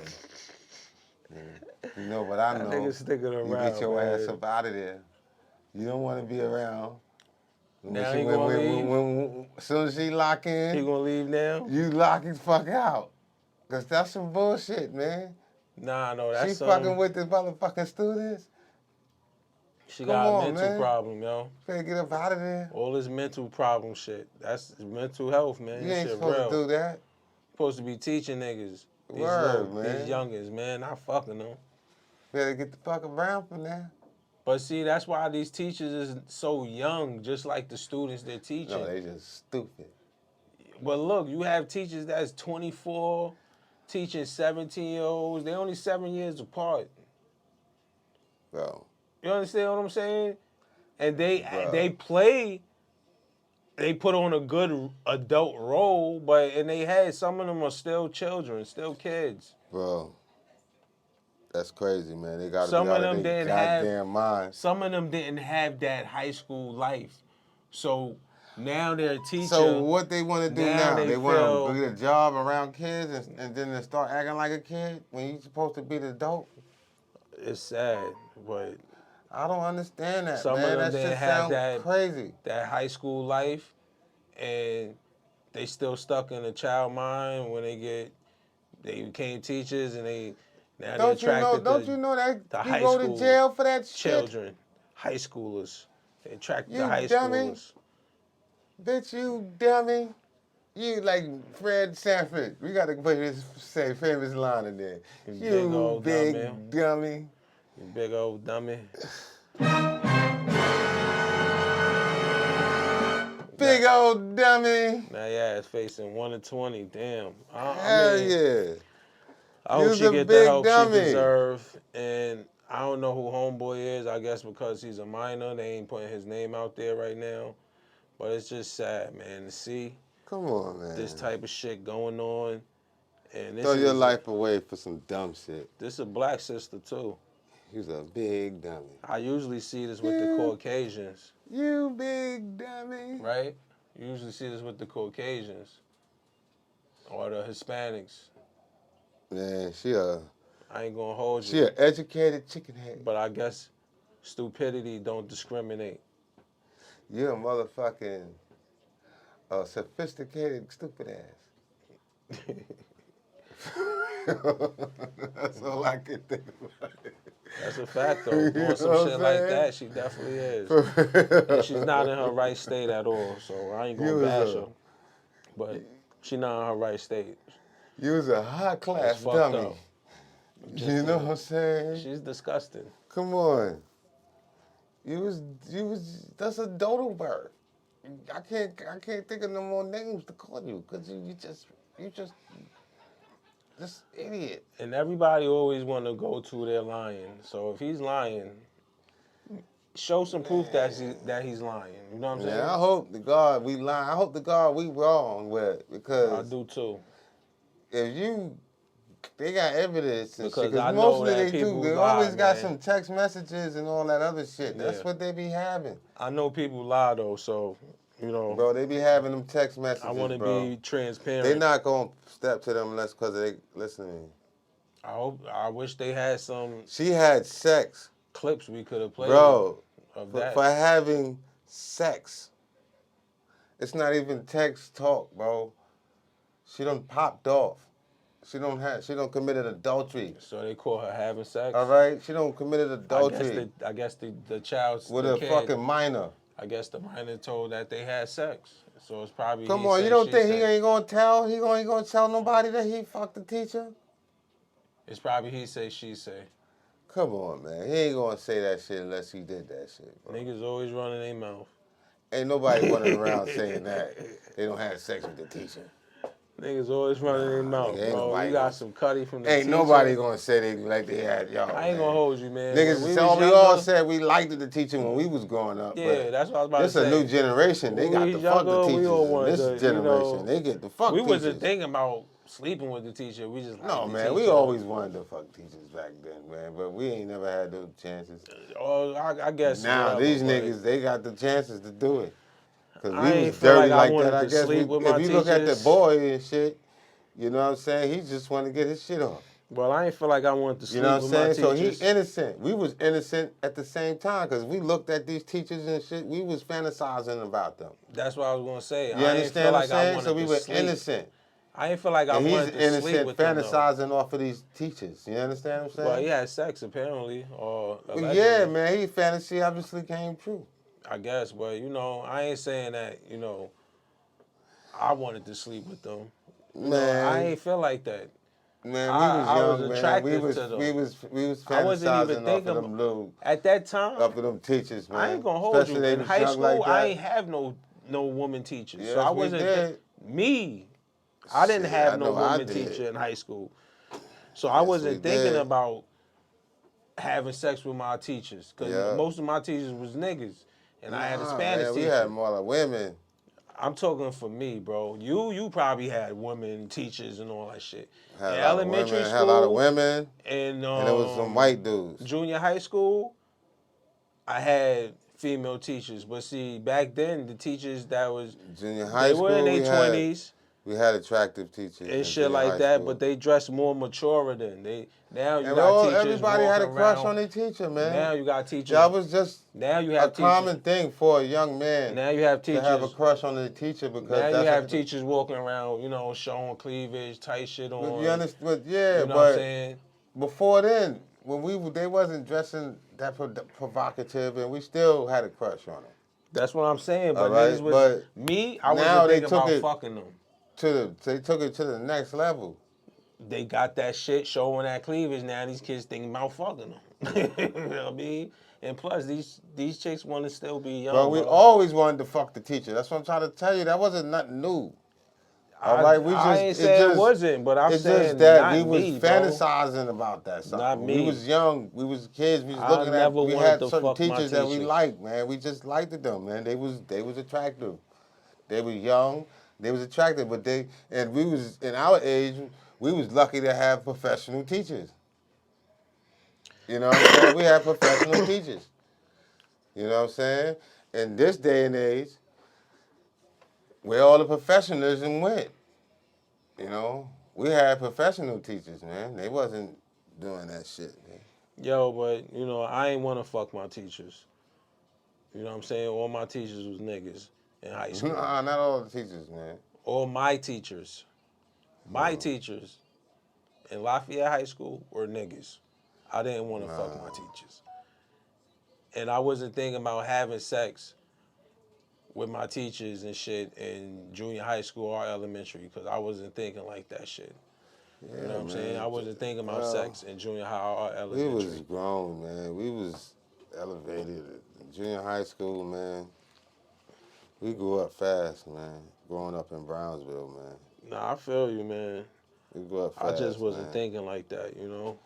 Yeah. You know what I know? That nigga sticking around, you get your man. ass up out of there. You don't want to be around. Now he gonna leave? As soon as she lock in, he gonna leave now? You lock his fuck out. Cause that's some bullshit, man. Nah, no, that's she fucking with the motherfucking students. She Come got on, a mental man. problem, yo. Better get up out of there. All this mental problem shit. That's mental health, man. You This ain't shit supposed real. to do that. Supposed to be teaching niggas. Word, man. These youngins, man. Not fucking them. Better get the fuck around from there. But see, that's why these teachers is so young, just like the students they're teaching. No, they just stupid. But look, you have teachers that's 24, teaching 17-year-olds. They only 7 years apart. Bro. You understand what I'm saying? And they play, they put on a good adult role, and they had, some of them are still children, still kids. Bro. That's crazy, man. They got Some to of be out them of their didn't have goddamn mind. Some of them didn't have that high school life, so now they're a teacher. So what they want to do now? They want to feel- get a job around kids and then they start acting like a kid when you supposed to be the adult. It's sad, but I don't understand that, some man. of them That didn't shit have sound crazy. that high school life, and they still stuck in a child mind when they became teachers and they. Now Don't you know? Don't you know that you go to jail for that shit? Children, high schoolers, they attract the You high dummy. schoolers. Bitch, you dummy. You like Fred Sanford. We got to put his famous line in there. You big dummy. You big old dummy. Big old dummy. Now yeah, it's facing 1-20. Damn. Hell yeah. I hope You's she a get the big help dummy. she deserve. And I don't know who homeboy is. I guess because he's a minor, they ain't putting his name out there right now. But it's just sad, man, to see. Come on, man. This type of shit going on. And this Throw your is life away for some dumb shit. This is a black sister too. He's a big dummy. I usually see this with the Caucasians. You big dummy. Right? You usually see this with the Caucasians. Or the Hispanics. Man, I ain't gonna hold you. She an educated chicken head. But I guess stupidity don't discriminate. You're a motherfucking sophisticated stupid ass. That's all I can think about. That's a fact though. Doing some shit like that, she definitely is. And she's not in her right state at all, so I ain't gonna bash her. But she not in her right state. You was a high class dummy. Up. You know what I'm saying? She's disgusting. Come on. That's a dodo bird. I can't think of no more names to call you, because you just idiot. And everybody always want to go to their lying. So if he's lying, show some proof that he's lying. You know what I'm saying? Yeah, I hope to God we lying. I hope to God we wrong with it, because I do too. If you evidence and shit. Because I Because know mostly that they do. people They lie, always got man. some text messages and all that other shit. That's Yeah. what they be having. I know people lie though, so you know. Bro, they be having them text messages, I want to be transparent. They not gonna step to them unless because they listening. I wish they had some. She had sex. Clips we could have played. Bro, of that. for having sex. It's not even text talk, bro. She done popped off. She done committed adultery. So they call her having sex. All right, she done committed adultery. I guess the child's with the a kid, fucking minor. I guess the minor told that they had sex. So it's probably. Come on, you don't think he ain't gonna tell? He ain't gonna tell nobody that he fucked the teacher? It's probably he say, she say. Come on, man. He ain't gonna say that shit unless he did that shit, bro. Niggas always running their mouth. Ain't nobody running around saying that they don't have sex with the teacher. Niggas always running their mouth, bro. You got some cutty from the Ain't teacher. nobody gonna say they like they had y'all. I ain't gonna hold you, man. Niggas, we all said we liked the teacher when we was growing up. Yeah, but that's what I was about to say. This a new generation. They got to fuck the teachers. This generation, they get the fuck We teachers. wasn't thinking about sleeping with the teacher. We just no, man. We always wanted to fuck teachers back then, man. But we ain't never had those chances. Oh, I guess now whatever, these but niggas, they got the chances to do it. Cause I we ain't was feel dirty like I like that. wanted I to guess sleep with my if you look at the teachers. boy and shit, you know what I'm saying? He just want to get his shit off. Well, I ain't feel like I wanted to sleep You know what I'm with my saying? So teachers. he innocent. We was innocent at the same time because we looked at these teachers and shit. We was fantasizing about them. That's what I was gonna say. You understand what I'm saying? So we were innocent. I ain't feel like I and wanted he's to sleep with them. fantasizing off of these teachers. You understand what I'm saying? Well, he had sex apparently, or Well, allegedly. yeah, man. His fantasy obviously came true. I guess, but you know, I ain't saying that. You know, I wanted to sleep with them. You know, I ain't feel like that. Man, we was young, I was man. attracted We was to them. I wasn't fantasizing even thinking off of them little at that time. Off of them teachers, man. I ain't gonna hold Especially you. they In was high young school, like that. I ain't have no woman teachers, Yes, so I we wasn't did. me. I didn't Shit, have I no know I woman did. teacher in high school, so I Yes, wasn't we thinking did. about having sex with my teachers because Yeah. most of my teachers was niggas, and I had a Spanish man, teacher. we had more like women. I'm talking for me, bro. You probably had women teachers and all that shit. Had In a lot of elementary women, school, had a lot of women, and it was some white dudes. Junior high school, I had female teachers, but see, back then the teachers that was Junior high they school, were in we their had 20s we had attractive teachers and in shit junior like high that, school. but they dressed more mature than now. You And got teachers everybody had a walking crush around. on their teacher, man. Now you got teachers. That was just now you a have common thing for a young man. Now you have teachers to have a crush on their teacher because now that's you have teachers walking around, you know, showing cleavage, tight shit on. You understand? But yeah, you know but what I'm saying? Before then, when they wasn't dressing that provocative, and we still had a crush on them. That's what I'm saying. But All right, niggas was but me. I now wasn't they thinking took about it fucking them. They took it to the next level. They got that shit showing that cleavage. Now these kids thinking about fucking them. You know what I mean? And plus, these chicks want to still be young. But we always wanted to fuck the teacher. That's what I'm trying to tell you. That wasn't nothing new. All right, I ain't saying it wasn't, but I'm saying just that not we was me, bro. fantasizing about that stuff. Not When me. we was young, we was kids. We was I looking at. never We wanted had to certain fuck my teachers that we teachers. liked, man. We just liked them, man. They was attractive. They were young. They was attractive, but we was in our age. We was lucky to have professional teachers. You know what I'm saying? We had professional teachers. You know what I'm saying? In this day and age, where all the professionalism went, you know, we had professional teachers, man. They wasn't doing that shit, man. Yo, but you know, I ain't want to fuck my teachers. You know what I'm saying? All my teachers was niggas in high school. Nah, not all the teachers, man. All my teachers. My teachers in Lafayette High School were niggas. I didn't want to fuck my teachers. And I wasn't thinking about having sex with my teachers and shit in junior high school or elementary because I wasn't thinking like that shit. Yeah, you know what I'm saying? man. I wasn't thinking about sex in junior high or We elementary. was grown, man. We was elevated. In junior high school, man. We grew up fast, man. Growing up in Brownsville, man. Nah, I feel you, man. We grew up I fast, just wasn't man. thinking like that, you know?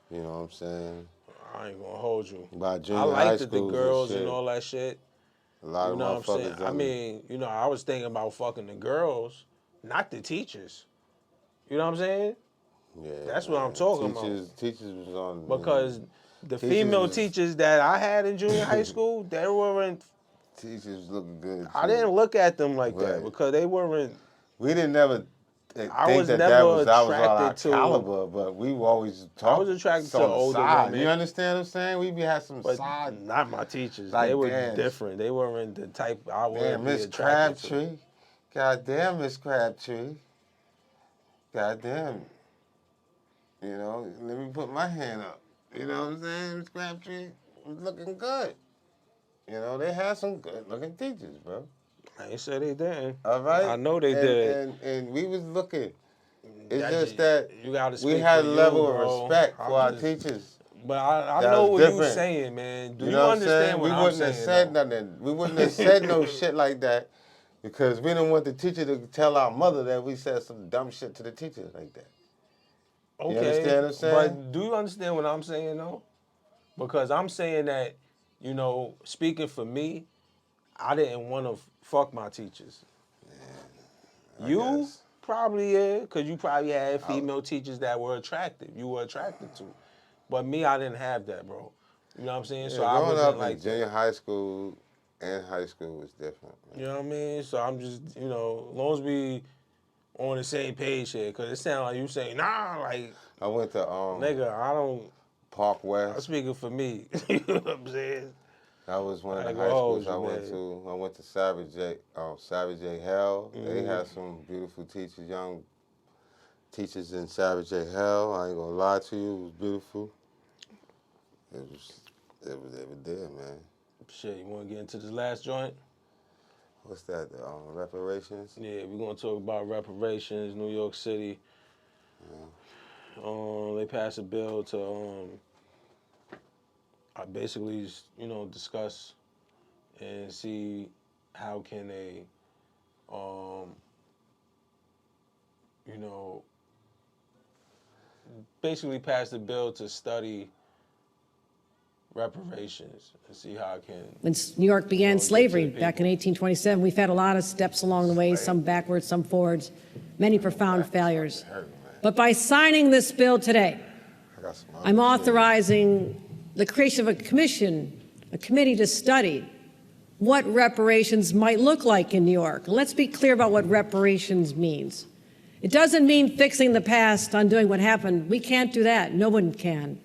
You know what I'm saying? I ain't gonna hold you. By I junior high liked the schools girls and and shit. all that shit. A lot You of know what I'm saying? motherfuckers I mean, you know, I was thinking about fucking the girls, not the teachers. You know what I'm saying? Yeah, That's what I'm talking about. Teachers was on. Because the female teachers that I had in junior high school, they weren't. Teachers looking good. I didn't look at them like that Right. because they weren't. We didn't never I think was that never was all our attracted to. caliber, but we were always I talking. was attracted to on the older side. women. You understand what I'm saying? We had some But side. not my teachers. Like, they were damn. different. They weren't the type I would Damn, be Miss attracted to. Crabtree. Goddamn, Miss Crabtree. Goddamn. You know, let me put my hand up. You know what I'm saying? Miss Crabtree was looking good. You know, they had some good looking teachers, bro. I ain't say they didn't. All right? I know they did. And we was looking. It's That just you- that you gotta we speak had for a you, level bro. of respect I'm for our just- teachers. But I that know was what different. you're saying, man. Do you, know what I'm understand saying? what We I'm wouldn't have saying? said though? nothing. We wouldn't have said no shit like that because we didn't want the teacher to tell our mother that we said some dumb shit to the teacher like that. Okay, You understand what I'm saying? but do you understand what I'm saying, though? Because I'm saying that, you know, speaking for me, I didn't want to fuck my teachers. You probably, yeah, because you probably had female teachers that were attractive. You were attracted to. But me, I didn't have that, bro. You know what I'm saying? Yeah, So I growing wasn't up like in junior high school and high school was different. You know what I mean? So I'm just, you know, as long as we on the same page here, because it sounds like you saying, nah, like, I went to nigga, I don't. Park I'm West. speaking for me. You know what I'm saying? That was one of I the ain't high gonna schools hold I you, went man. to. I went to Savage A. Hell. They Mhm. had some beautiful teachers, young teachers in Savage A. Hell. I ain't gonna lie to you, it was beautiful. It was there, man. Shit, you want to get into this last joint? What's that? The reparations? Yeah, we're gonna talk about reparations, New York City. They passed a bill to basically, you know, discuss and see how can they, you know, basically pass the bill to study reparations and see how it can. When New York began slavery back in 1827, we've had a lot of steps along the way, some backwards, some forwards, many profound failures. But by signing this bill today, I'm authorizing the creation of a commission, a committee to study what reparations might look like in New York. And let's be clear about what reparations means. It doesn't mean fixing the past, undoing what happened. We can't do that. No one can.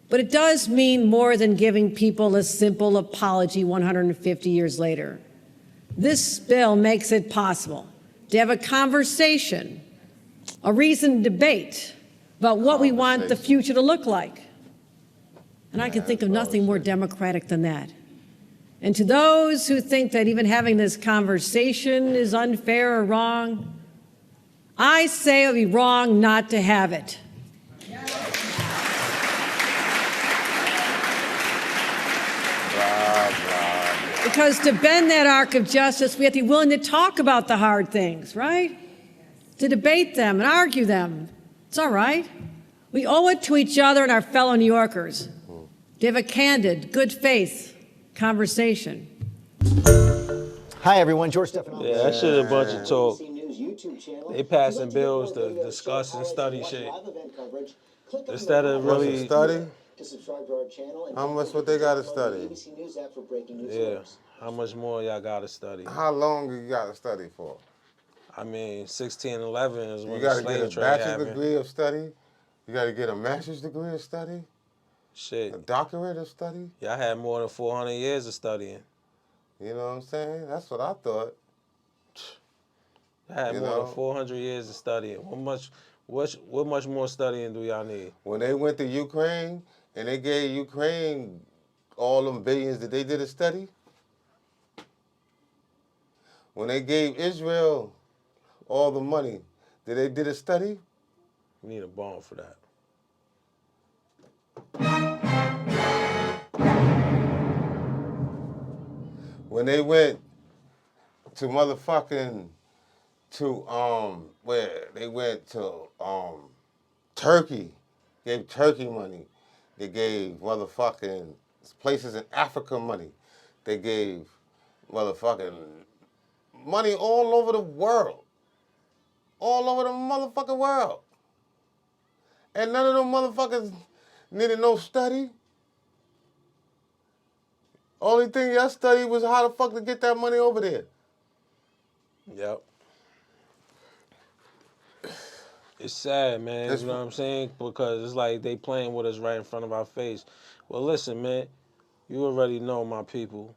But it does mean more than giving people a simple apology 150 years later. This bill makes it possible to have a conversation, a reasoned debate about what we want the future to look like. And I can think of nothing more democratic than that. And to those who think that even having this conversation is unfair or wrong, I say it would be wrong not to have it. Because to bend that arc of justice, we have to be willing to talk about the hard things, right? To debate them and argue them. It's all right. We owe it to each other and our fellow New Yorkers to have a candid, good faith conversation. Hi, everyone. George Stephanopoulos. Yeah, that shit a bunch of talk. They passing bills to discuss and study shit. Instead of really study. How much what they got to study? Yeah, how much more y'all got to study? How long you got to study for? I mean, 1611 is when You the got to slave get a trade bachelor's happened. degree of study. You got to get a master's degree of study. Shit. A doctorate of study. Y'all had more than 400 years of studying. You know what I'm saying? That's what I thought. Y'all had You more know? than 400 years of studying. What much more studying do y'all need? When they went to Ukraine and they gave Ukraine all them billions, did they did a study? When they gave Israel all the money, did they did a study? We need a bomb for that. When they went to where they went to Turkey, gave Turkey money. They gave motherfucking places in Africa money. They gave motherfucking money all over the world. All over the motherfucking world. And none of them motherfuckers needed no study. Only thing y'all studied was how the fuck to get that money over there. Yep. It's sad, man. You know what I'm saying? Because it's like they playing with us right in front of our face. Well, listen, man. You already know, my people.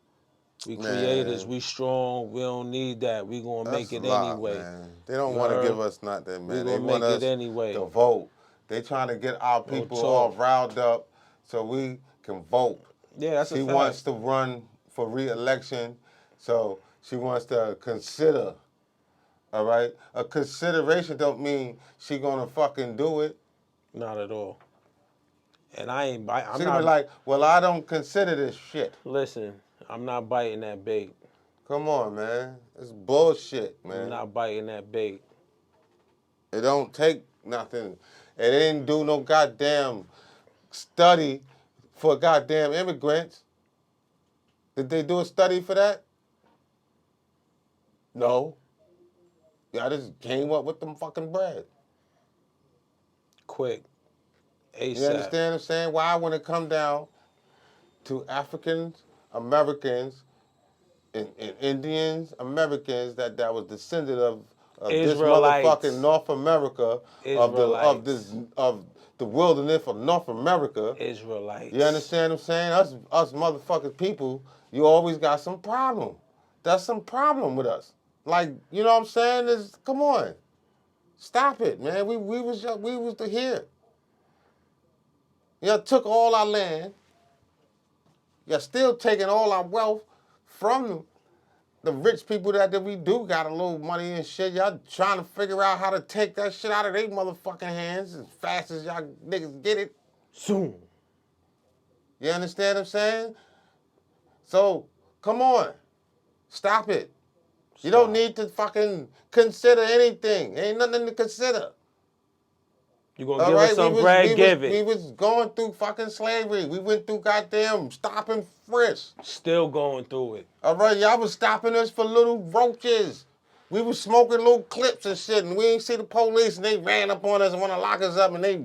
We creators. We strong. We don't need that. We gonna make it anyway. Man. They don't want to give us nothing, man. We They gonna want make us it anyway. to vote. They trying to get our people all riled up so we can vote. Yeah, that's a fact. She wants to run for re-election, so she wants to consider. All right, a consideration don't mean she gonna fucking do it. Not at all. And I ain't. I'm she not be like, well, I don't consider this shit. Listen, I'm not biting that bait. Come on, man. It's bullshit, man. I'm not biting that bait. It don't take nothing. It didn't do no goddamn study for goddamn immigrants. Did they do a study for that? No. Y'all just came up with them fucking bread. Quick. ASAP. You understand what I'm saying? Why when it come down to Africans, Americans, and Indians, Americans that was descended of this motherfucking North America, of the wilderness of North America. Israelites. You understand what I'm saying? Us motherfucking people, you always got some problem. That's some problem with us. Like, you know what I'm saying? Come on. Stop it, man. We was here. Y'all took all our land. Y'all still taking all our wealth from the rich people that we do got a little money and shit. Y'all trying to figure out how to take that shit out of their motherfucking hands as fast as y'all niggas get it. Soon. You understand what I'm saying? So, come on. Stop it. You don't need to fucking consider anything. Ain't nothing to consider. You gonna give us some bread, give it. We was going through fucking slavery. We went through goddamn stop and frisk. Still going through it. All right, y'all was stopping us for little roaches. We was smoking little clips and shit, and we ain't see the police, and they ran up on us and want to lock us up, and they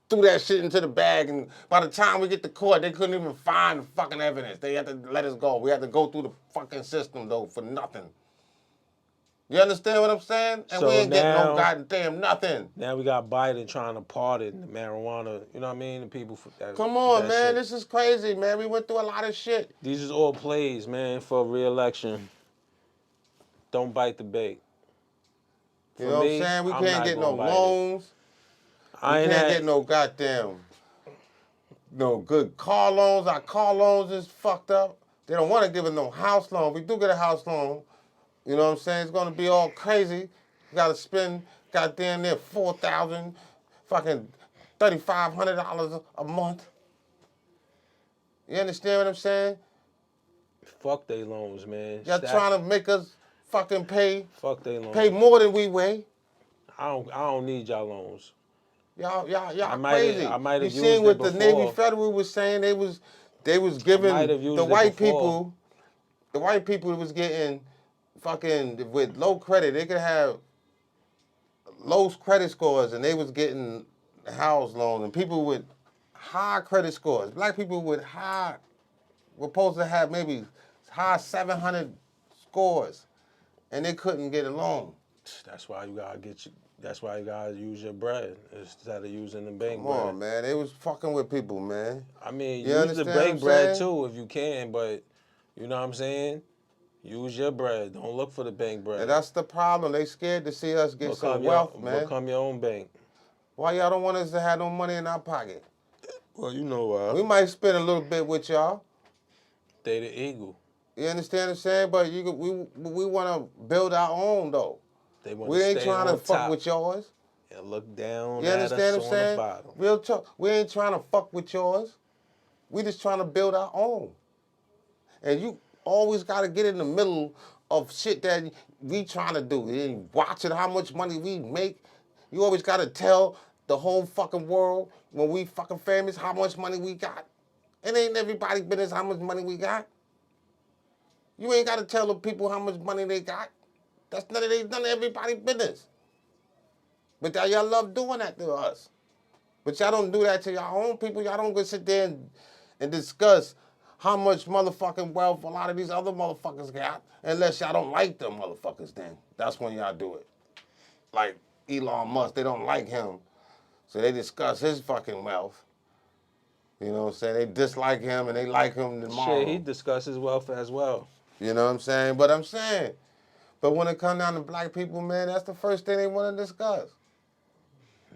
threw that shit into the bag, and by the time we get to court, they couldn't even find the fucking evidence. They had to let us go. We had to go through the fucking system, though, for nothing. You understand what I'm saying? And so we ain't getting no goddamn nothing. Now we got Biden trying to pardon the marijuana, you know what I mean? The people for that. Come on, man. Shit. This is crazy, man. We went through a lot of shit. These is all plays, man, for re-election. Don't bite the bait. You know what I'm saying? We can't get no loans. We can't get no goddamn, no good car loans. Our car loans is fucked up. They don't want to give us no house loan. If we do get a house loan, you know what I'm saying? It's going to be all crazy. You got to spend goddamn near $4,000, fucking $3,500 a month. You understand what I'm saying? Fuck they loans, man. Y'all trying to make us fucking pay. Fuck they loans. Pay more than we weigh. I don't need y'all loans. Y'all crazy. I might have you seen what the before. Navy Federal was saying? They was giving the white people. The white people was getting fucking with low credit. They could have low credit scores, and they was getting house loans. And people with high credit scores, black people with high, were supposed to have maybe high 700 scores, and they couldn't get a loan. That's why you gotta That's why you gotta use your bread instead of using the bank bread. Come on, man. They was fucking with people, man. I mean, you use the bank bread too if you can, but you know what I'm saying? Use your bread. Don't look for the bank bread. And that's the problem. They scared to see us get some wealth, man. Become your own bank. Why y'all don't want us to have no money in our pocket? Well, you know why. We might spend a little bit with y'all. They the eagle. You understand what I'm saying? But we want to build our own, though. We ain't trying to fuck with yours. And look down you at understand us what I'm saying? On the bottom. Real talk. We ain't trying to fuck with yours. We just trying to build our own. And you always got to get in the middle of shit that we trying to do. And watching how much money we make. You always got to tell the whole fucking world when we fucking famous how much money we got. It ain't everybody business how much money we got. You ain't got to tell the people how much money they got. That's none of everybody's business. But y'all love doing that to us. But y'all don't do that to y'all own people. Y'all don't go sit there and discuss how much motherfucking wealth a lot of these other motherfuckers got, unless y'all don't like them motherfuckers then. That's when y'all do it. Like Elon Musk, they don't like him, so they discuss his fucking wealth. You know what I'm saying? They dislike him and they like him tomorrow. Shit, he discusses wealth as well. You know what I'm saying? But when it comes down to black people, man, that's the first thing they want to discuss.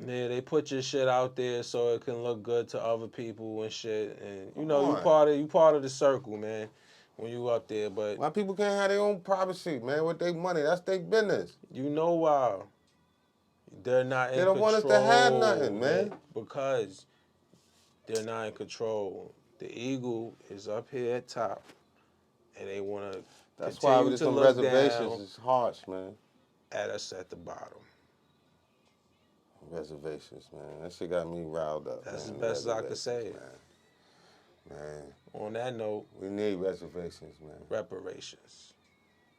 Yeah, they put your shit out there so it can look good to other people and shit. And you know, you part of the circle, man, when you up there. But why people can't have their own privacy, man, with their money? That's their business. You know why? They're not in control. They don't want us to have nothing, man. Because they're not in control. The eagle is up here at top, and they want to. That's why with some reservations is harsh, man. At us at the bottom. Reservations, man. That shit got me riled up. That's the best I could say. Man. On that note, we need reservations, man. Reparations.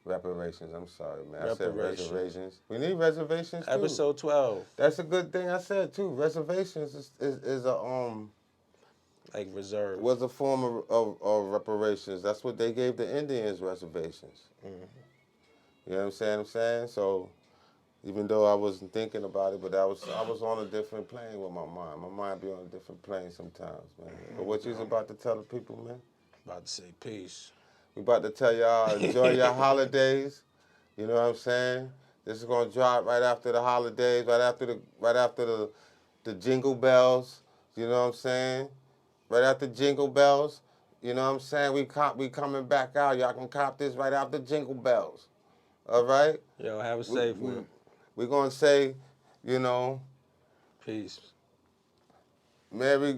Reparations. I'm sorry, man. I said reservations. We need reservations too. Episode 12. That's a good thing I said too. Reservations is a like reserve. Was a form of reparations. That's what they gave the Indians, reservations. Mm-hmm. You know what I'm saying? So even though I wasn't thinking about it, but I was on a different plane with my mind. My mind be on a different plane sometimes, man. But what you was about to tell the people, man? About to say peace. We about to tell y'all enjoy your holidays. You know what I'm saying? This is gonna drop right after the holidays, right after the jingle bells. You know what I'm saying? Right after jingle bells. You know what I'm saying? We coming back out. Y'all can cop this right after jingle bells. All right? Yo, have a safe one. We're gonna say, you know, peace. Merry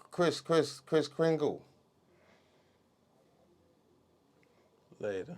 Chris Kringle. Later.